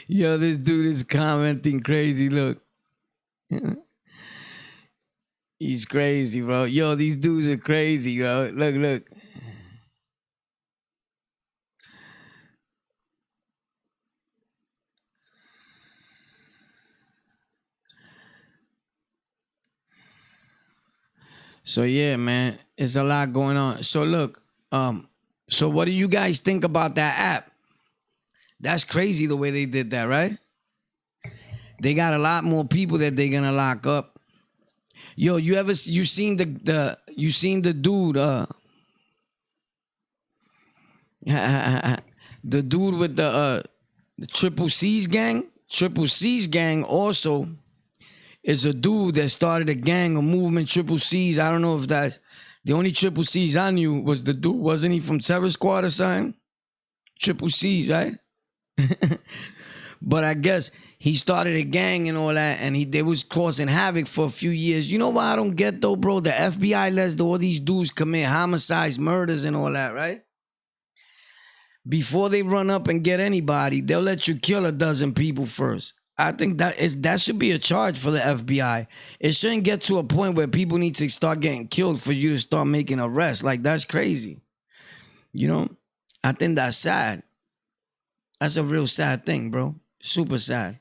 Yo, this dude is commenting crazy. Look. He's crazy, bro. Yo, these dudes are crazy, bro. Look. So yeah, man, it's a lot going on. So look, so what do you guys think about that app? That's crazy the way they did that, right? They got a lot more people that they're gonna lock up. Yo, you seen the dude, the dude with the Triple C's gang? Triple C's gang also is a dude that started a gang, a movement, Triple C's. I don't know if that's the only Triple C's I knew was the dude. Wasn't he from Terror Squad or something? Triple C's, right? But I guess he started a gang and all that, and they was causing havoc for a few years. You know what I don't get though, bro? The FBI lets all these dudes commit homicides, murders, and all that, right? Before they run up and get anybody, they'll let you kill a dozen people first. I think that should be a charge for the FBI. It shouldn't get to a point where people need to start getting killed for you to start making arrests. Like, that's crazy. You know? I think that's sad. That's a real sad thing, bro. Super sad.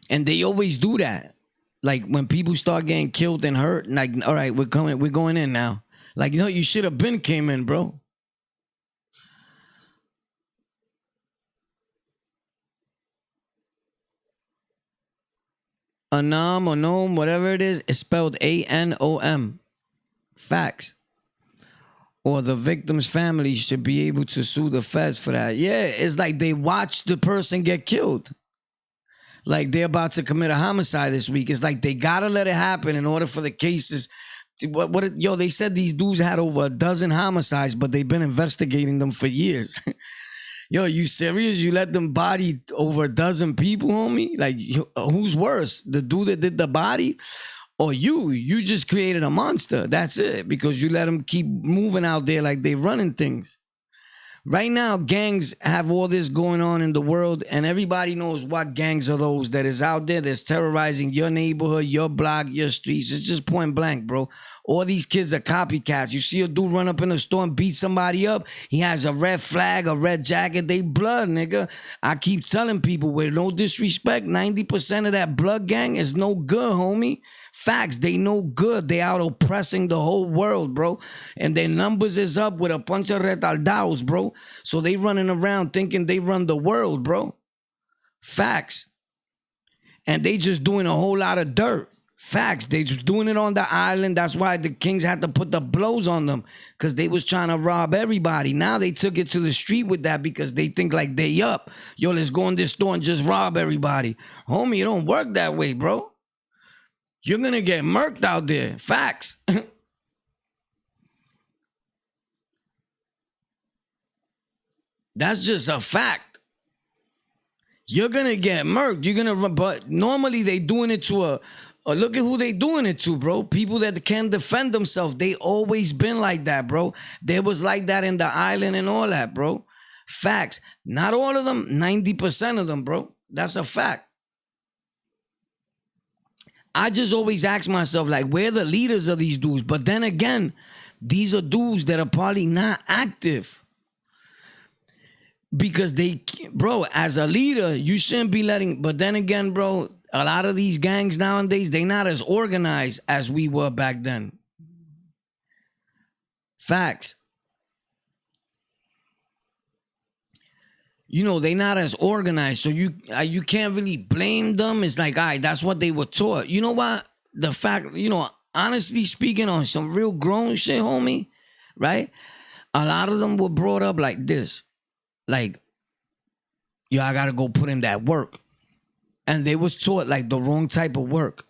And they always do that. Like when people start getting killed and hurt, like, all right, we're going in now. Like, you should have been came in, bro. Anom, whatever it is, it's spelled Anom. Facts. Or the victim's family should be able to sue the feds for that. Yeah, it's like they watch the person get killed. Like they're about to commit a homicide this week. It's like they gotta let it happen in order for the cases. They said these dudes had over a dozen homicides, but they've been investigating them for years. Yo, you serious? You let them body over a dozen people, homie? Like, who's worse? The dude that did the body? Or you? You just created a monster. That's it. Because you let them keep moving out there like they running things. Right now, gangs have all this going on in the world, and everybody knows what gangs are those that is out there that's terrorizing your neighborhood, your block, your streets. It's just point blank, bro. All these kids are copycats. You see a dude run up in a store and beat somebody up, he has a red flag, a red jacket, they blood, nigga. I keep telling people, with no disrespect, 90% of that blood gang is no good, homie. Facts, they no good. They out oppressing the whole world, bro. And their numbers is up with a bunch of retardados, bro. So they running around thinking they run the world, bro. Facts. And they just doing a whole lot of dirt. Facts. They just doing it on the island. That's why the kings had to put the blows on them. Because they was trying to rob everybody. Now they took it to the street with that because they think like they up. Yo, let's go in this store and just rob everybody. Homie, it don't work that way, bro. You're going to get murked out there. Facts. That's just a fact. You're going to get murked. You're going to, but normally they doing it to look at who they doing it to, bro. People that can't defend themselves. They always been like that, bro. They was like that in the island and all that, bro. Facts. Not all of them, 90% of them, bro. That's a fact. I just always ask myself, like, where the leaders of these dudes? But then again, these are dudes that are probably not active. Because bro, as a leader, you shouldn't be letting, but then again, bro, a lot of these gangs nowadays, they not as organized as we were back then. Facts. They not as organized, so you can't really blame them. It's like, all right, that's what they were taught. You know what? The fact, honestly speaking, on some real grown shit, homie, right? A lot of them were brought up like this. Like, yo, I gotta go put in that work. And they was taught like the wrong type of work.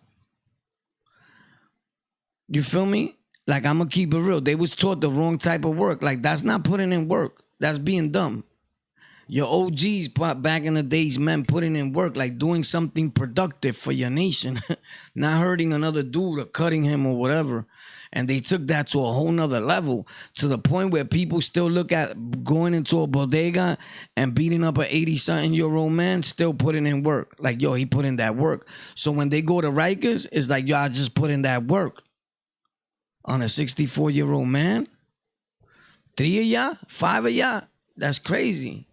You feel me? Like, I'm gonna keep it real. They was taught the wrong type of work. Like, that's not putting in work. That's being dumb. Your OGs back in the days, men putting in work, like doing something productive for your nation, not hurting another dude or cutting him or whatever. And they took that to a whole nother level, to the point where people still look at going into a bodega and beating up an 80-something-year-old man, still putting in work. Like, yo, he put in that work. So when they go to Rikers, it's like, yo, I just put in that work. On a 64-year-old man? 3 of y'all? 5 of y'all? That's crazy.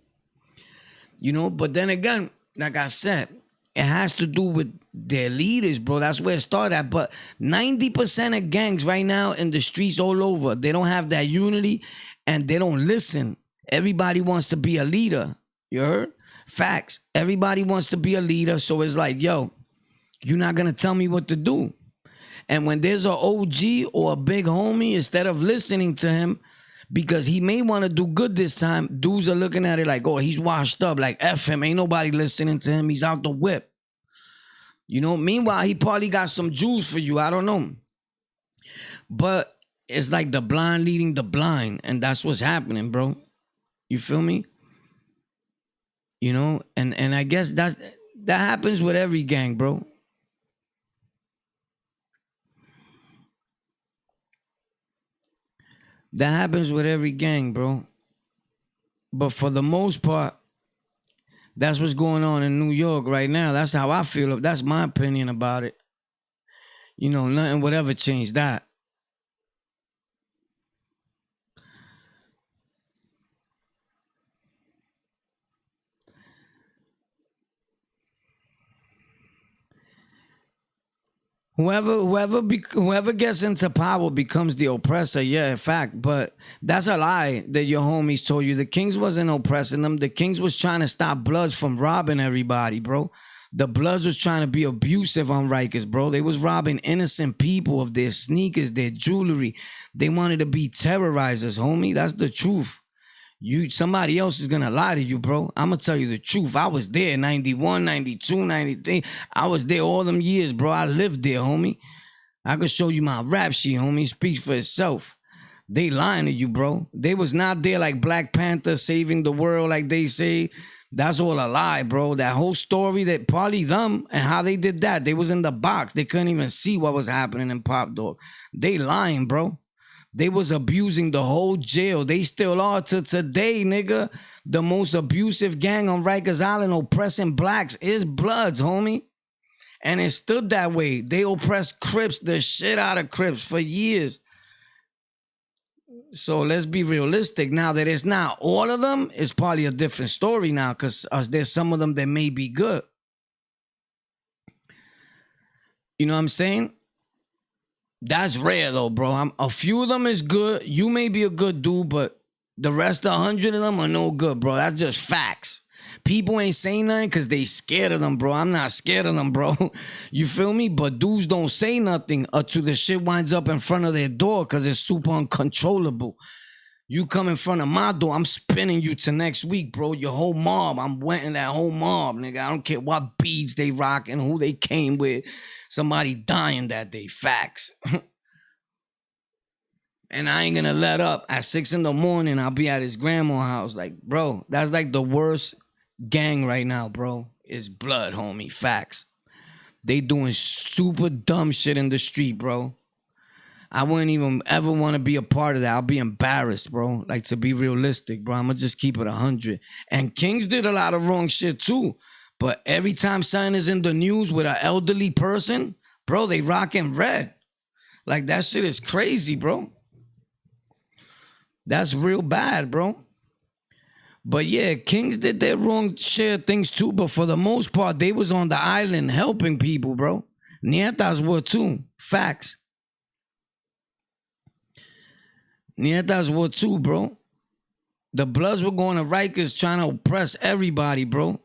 But then again, like I said, it has to do with their leaders, bro. That's where it started at. But 90% of gangs right now in the streets all over, they don't have that unity and they don't listen. Everybody wants to be a leader. You heard? Facts. Everybody wants to be a leader. So it's like, yo, you're not going to tell me what to do. And when there's an OG or a big homie, instead of listening to him, because he may want to do good this time, dudes are looking at it like, oh, he's washed up. Like, F him. Ain't nobody listening to him. He's out the whip. Meanwhile, he probably got some juice for you. I don't know. But it's like the blind leading the blind. And that's what's happening, bro. You feel me? And I guess that happens with every gang, bro. That happens with every gang, bro. But for the most part, that's what's going on in New York right now. That's how I feel. That's my opinion about it. Nothing would ever change that. Whoever gets into power becomes the oppressor. Yeah, in fact, but that's a lie that your homies told you. The Kings wasn't oppressing them. The Kings was trying to stop Bloods from robbing everybody, bro. The Bloods was trying to be abusive on Rikers, bro. They was robbing innocent people of their sneakers, their jewelry. They wanted to be terrorizers, homie. That's the truth. Somebody else is gonna lie to you, bro. I'm gonna tell you the truth. I was there 91, 92, 93. I was there all them years, bro. I lived there, homie. I could show you my rap sheet, homie. Speaks for itself. They lying to you, bro. They was not there like Black Panther saving the world like they say. That's all a lie, bro. That whole story, that probably them and how they did that. They was in the box. They couldn't even see what was happening in Pop Dog. They lying, bro. They was abusing the whole jail. They still are to today, nigga. The most abusive gang on Rikers Island oppressing blacks is Bloods, homie. And it stood that way. They oppressed Crips, the shit out of Crips for years. So let's be realistic. Now that it's not all of them, it's probably a different story now because there's some of them that may be good. You know what I'm saying? That's rare though, bro. A few of them is good. You may be a good dude, but the rest of 100 of them are no good, bro. That's just facts. People ain't saying nothing because they scared of them, bro. I'm not scared of them, bro. You feel me? But dudes don't say nothing until the shit winds up in front of their door because it's super uncontrollable. You come in front of my door, I'm spinning you to next week, bro. Your whole mob, I'm wetting that whole mob, nigga. I don't care what beads they rock and who they came with. Somebody dying that day. Facts. And I ain't gonna let up. At 6 a.m, I'll be at his grandma's house. Like, bro, that's like the worst gang right now, bro. Is Blood, homie. Facts. They doing super dumb shit in the street, bro. I wouldn't even ever want to be a part of that. I'll be embarrassed, bro. Like, to be realistic, bro. I'm gonna just keep it 100. And Kings did a lot of wrong shit too. But every time something is in the news with an elderly person, bro, they rocking red. Like, that shit is crazy, bro. That's real bad, bro. But yeah, Kings did their wrong share of things too. But for the most part, they was on the island helping people, bro. Nietas were too. Facts. Nietas were too, bro. The Bloods were going to Rikers trying to oppress everybody, bro.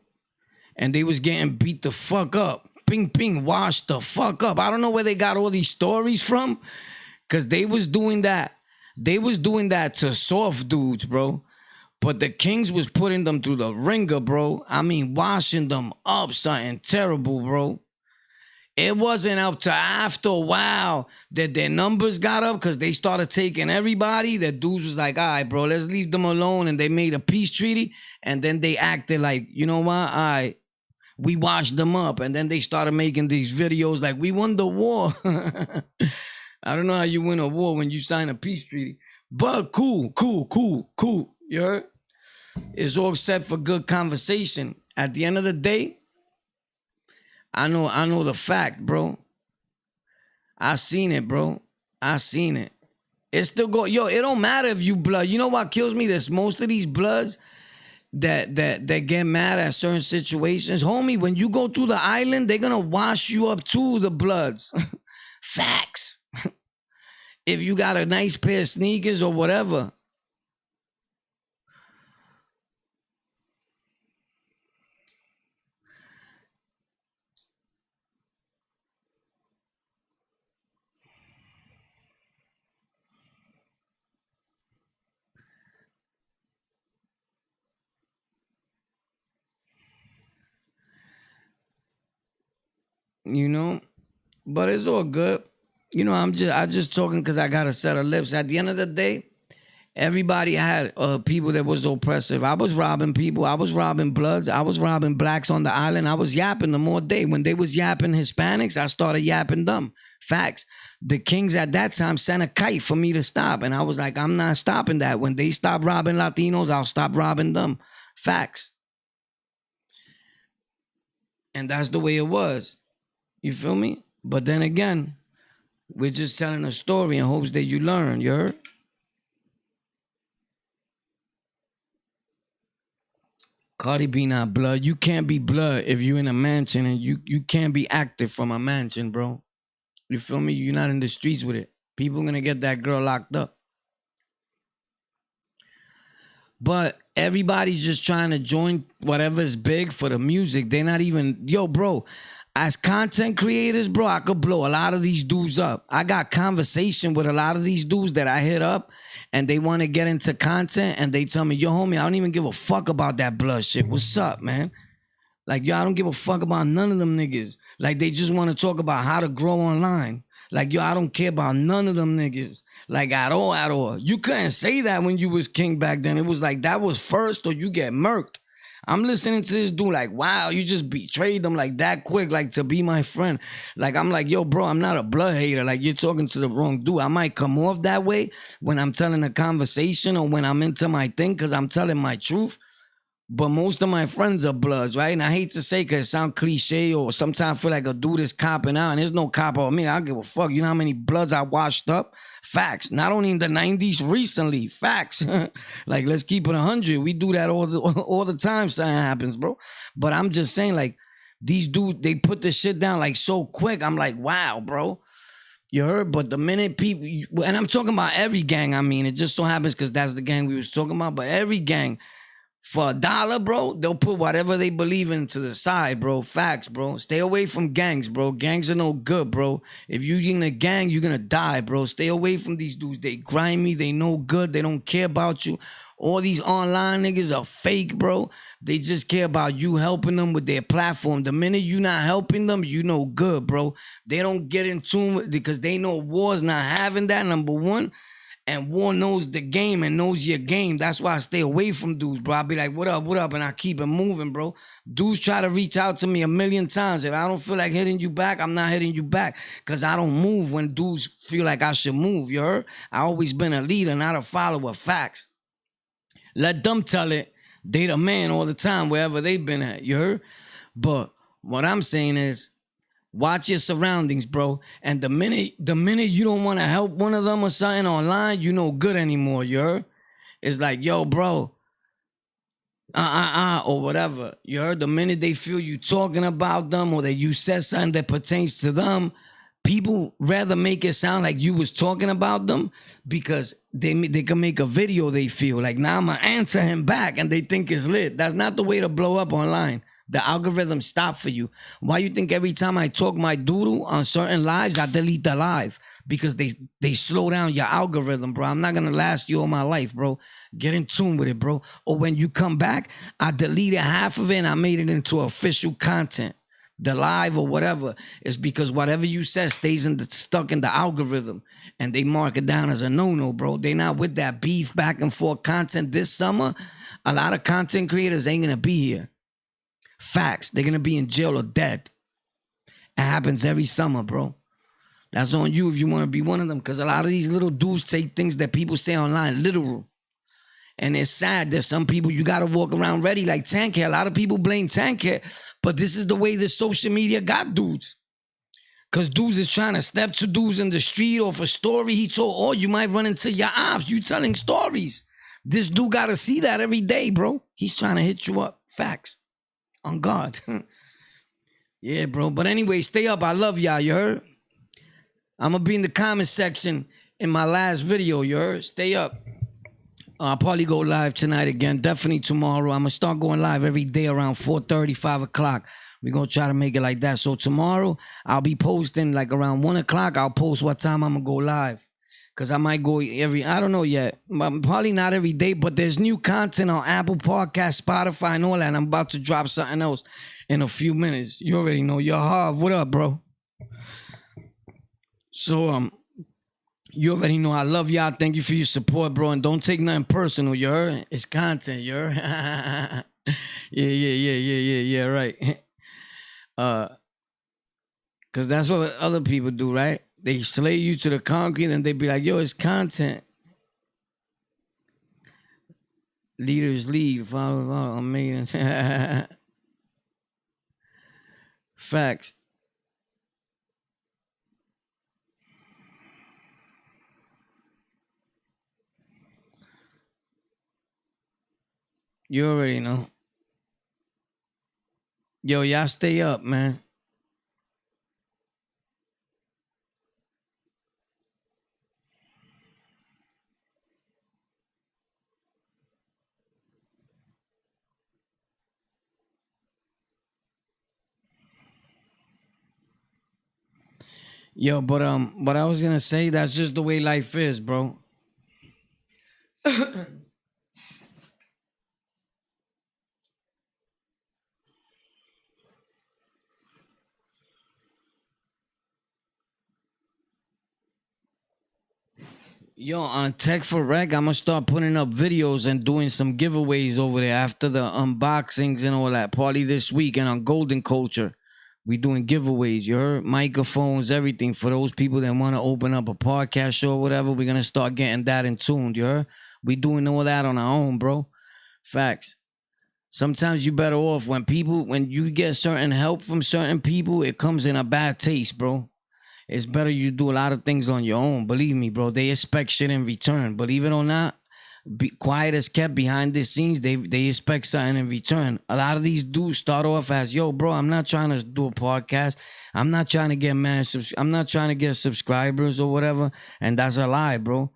And they was getting beat the fuck up. Ping, ping, washed the fuck up. I don't know where they got all these stories from. Because they was doing that. They was doing that to soft dudes, bro. But the Kings was putting them through the ringer, bro. I mean, washing them up, something terrible, bro. It wasn't up to after a while that their numbers got up because they started taking everybody. That dudes was like, all right, bro, let's leave them alone. And they made a peace treaty. And then they acted like, you know what? All right, we washed them up. And then they started making these videos like, we won the war. I don't know how you win a war when you sign a peace treaty. But cool. You heard? It's all set for good conversation. At the end of the day, I know the fact, bro. I seen it, bro. I seen it. It still go. Yo, it don't matter if you Blood. You know what kills me? There's most of these Bloods that get mad at certain situations. Homie, when you go through the island, they're gonna wash you up too, the Bloods. Facts. If you got a nice pair of sneakers or whatever. You know? But it's all good. You know, I just talking because I got a set of lips. At the end of the day, everybody had people that was oppressive. I was robbing people. I was robbing Bloods. I was robbing blacks on the island. I was yapping them all day. When they was yapping Hispanics, I started yapping them. Facts. The Kings at that time sent a kite for me to stop. And I was like, I'm not stopping that. When they stop robbing Latinos, I'll stop robbing them. Facts. And that's the way it was. You feel me? But then again, we're just telling a story in hopes that you learn. You heard? Cardi B not Blood. You can't be Blood if you in a mansion, and you can't be active from a mansion, bro. You feel me? You're not in the streets with it. People gonna get that girl locked up. But everybody's just trying to join whatever's big for the music. They're not even, yo, bro, as content creators, bro, I could blow a lot of these dudes up. I got conversation with a lot of these dudes that I hit up and they want to get into content and they tell me, yo, homie, I don't even give a fuck about that blood shit. What's up, man? Like, yo, I don't give a fuck about none of them niggas. Like, they just want to talk about how to grow online. Like, yo, I don't care about none of them niggas. Like, at all. You couldn't say that when you was king back then. It was like, that was first or you get murked. I'm listening to this dude like, wow, you just betrayed them like that quick, like to be my friend. Like, I'm like, yo, bro, I'm not a blood hater. Like, you're talking to the wrong dude. I might come off that way when I'm telling a conversation or when I'm into my thing because I'm telling my truth. But most of my friends are bloods, right? And I hate to say because it sounds cliche or sometimes I feel like a dude is copping out and there's no cop on me. I don't give a fuck. You know how many bloods I washed up? Facts. Not only in the 90s, recently. Facts. Like, let's keep it 100. We do that all the time. Something happens, bro. But I'm just saying, like, these dudes, they put this shit down like so quick. I'm like, wow, bro. You heard? But the minute people, and I'm talking about every gang, I mean, it just so happens because that's the gang we was talking about, but every gang, for $1, bro, they'll put whatever they believe in to the side, bro. Facts, bro. Stay away from gangs, bro. Gangs are no good, bro. If you in a gang, you're gonna die, bro. Stay away from these dudes. They grimy. They no good. They don't care about you. All these online niggas are fake, bro. They just care about you helping them with their platform. The minute you not helping them, you no good, bro. They don't get in tune because they know war's not having that, number one. And war knows the game and knows your game. That's why I stay away from dudes, bro. I be like, what up? And I keep it moving, bro. Dudes try to reach out to me a million times. If I don't feel like hitting you back, I'm not hitting you back. Because I don't move when dudes feel like I should move, you heard? I always been a leader, not a follower. Facts. Let them tell it. They the man all the time, wherever they been at, you heard? But what I'm saying is, watch your surroundings, bro. And the minute you don't want to help one of them or something online, you no good anymore, you heard? It's like, yo, bro, or whatever. You heard? The minute they feel you talking about them or that you said something that pertains to them, people rather make it sound like you was talking about them because they can make a video they feel. Like, now I'm going to answer him back and they think it's lit. That's not the way to blow up online. The algorithm stop for you. Why you think every time I talk my doodle on certain lives, I delete the live? Because they slow down your algorithm, bro. I'm not going to last you all my life, bro. Get in tune with it, bro. Or when you come back, I deleted half of it and I made it into official content. The live or whatever is because whatever you said stays stuck in the algorithm and they mark it down as a no-no, bro. They not with that beef back and forth content this summer. A lot of content creators ain't going to be here. Facts. They're going to be in jail or dead. It happens every summer, bro. That's on you if you want to be one of them. Because a lot of these little dudes say things that people say online literal. And it's sad that some people, you got to walk around ready like Tank Hair. A lot of people blame Tank Hair. But this is the way the social media got dudes. Because dudes is trying to step to dudes in the street or for story he told. Or you might run into your ops. You telling stories. This dude got to see that every day, bro. He's trying to hit you up. Facts. On God. Yeah, bro. But anyway, stay up. I love y'all, you heard? I'm going to be in the comment section in my last video, you heard? Stay up. I'll probably go live tonight again. Definitely tomorrow. I'm going to start going live every day around 4:30, 5 o'clock. We're going to try to make it like that. So tomorrow, I'll be posting like around 1 o'clock. I'll post what time I'm going to go live. Because I might go I don't know yet. Probably not every day, but there's new content on Apple Podcasts, Spotify, and all that. And I'm about to drop something else in a few minutes. You already know. Yo, Harv, what up, bro? So, you already know I love y'all. Thank you for your support, bro. And don't take nothing personal, you heard? It's content, you heard? Yeah, right. Because that's what other people do, right? They slay you to the concrete and they be like, yo, it's content. Leaders lead. Follow, amazing. Facts. You already know. Yo, y'all stay up, man. Yo, but I was gonna say that's just the way life is, bro. Yo, on Tech for Rec, I'm gonna start putting up videos and doing some giveaways over there after the unboxings and all that. Party this week, and on Golden Culture, we doing giveaways. You heard? Microphones, everything for those people that want to open up a podcast show or whatever. We're gonna start getting that in tuned. You heard? We doing all that on our own, bro. Facts. Sometimes you better off when you get certain help from certain people, it comes in a bad taste, bro. It's better you do a lot of things on your own. Believe me, bro. They expect shit in return. Believe it or not, quiet as kept behind the scenes, they expect something in return. A lot of these dudes start off as, yo, bro, I'm not trying to do a podcast. I'm not trying to get I'm not trying to get subscribers or whatever. And that's a lie, bro.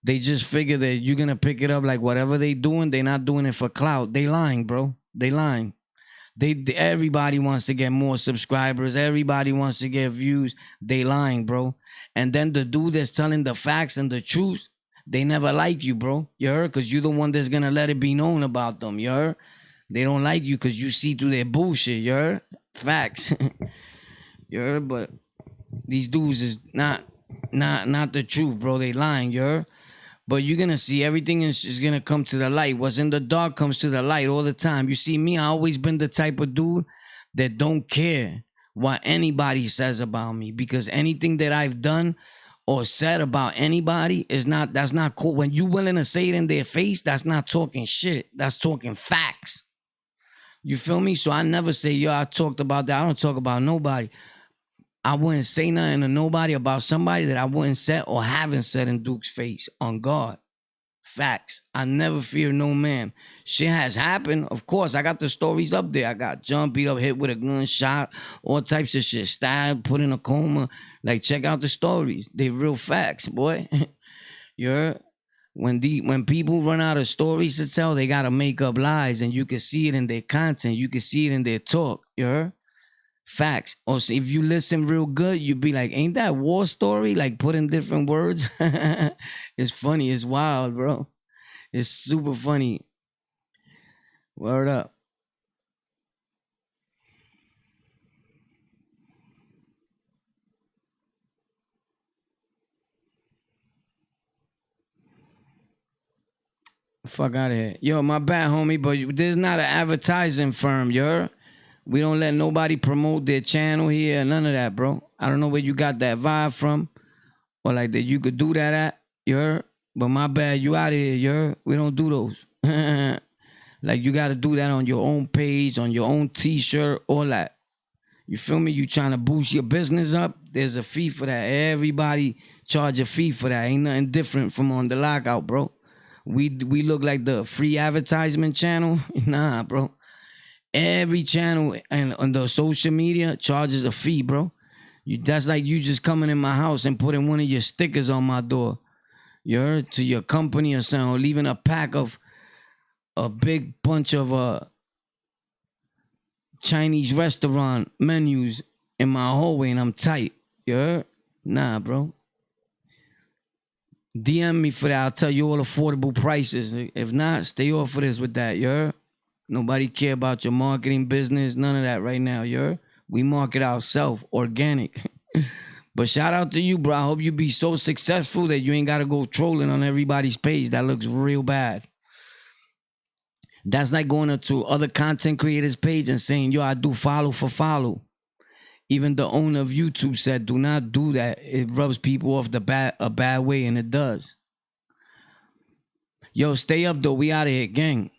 They just figure that you're gonna pick it up like whatever they doing, they not doing it for clout. They lying, bro. They lying. Everybody wants to get more subscribers. Everybody wants to get views. They lying, bro. And then the dude that's telling the facts and the truth, they never like you, bro. You heard? Because you're the one that's gonna let it be known about them. You heard? They don't like you because you see through their bullshit. You heard? Facts. You heard? But these dudes is not the truth, bro. They lying. You heard? But you're gonna see everything is gonna come to the light. What's in the dark comes to the light all the time. You see me, I always been the type of dude that don't care what anybody says about me, because anything that I've done or said about anybody that's not cool. When you willing to say it in their face, that's not talking shit. That's talking facts. You feel me? So I never say, yo, I talked about that. I don't talk about nobody. I wouldn't say nothing to nobody about somebody that I wouldn't say or haven't said in Duke's face. On God. Facts. I never fear no man. Shit has happened. Of course, I got the stories up there. I got jumped, beat up, hit with a gunshot, all types of shit. Stabbed, put in a coma. Like, check out the stories. They real facts, boy. You heard? When people run out of stories to tell, they gotta make up lies, and you can see it in their content. You can see it in their talk. You heard? Facts. Or so if you listen real good, you'd be like, ain't that war story? Like, put in different words. It's funny. It's wild, bro. It's super funny. Word up. Fuck out of here. Yo, my bad, homie, but there's not an advertising firm, you heard? We don't let nobody promote their channel here, none of that, bro. I don't know where you got that vibe from, or like that you could do that at, you heard? But my bad, you out of here, you heard? We don't do those. Like, you got to do that on your own page, on your own t-shirt, all that. You feel me? You trying to boost your business up? There's a fee for that. Everybody charge a fee for that. Ain't nothing different from on the lockout, bro. We look like the free advertisement channel. Nah, bro. Every channel and on the social media charges a fee, bro. That's like you just coming in my house and putting one of your stickers on my door. You heard? To your company or something, or leaving a pack of a big bunch of Chinese restaurant menus in my hallway and I'm tight. You heard? Nah, bro. DM me for that. I'll tell you all affordable prices. If not, stay off of this with that. You heard? Nobody care about your marketing business. None of that right now. You heard? We market ourselves, organic. But shout out to you, bro. I hope you be so successful that you ain't got to go trolling on everybody's page. That looks real bad. That's like going up to other content creators' page and saying, yo, I do follow for follow. Even the owner of YouTube said, do not do that. It rubs people off a bad way, and it does. Yo, stay up, though. We out of here, gang.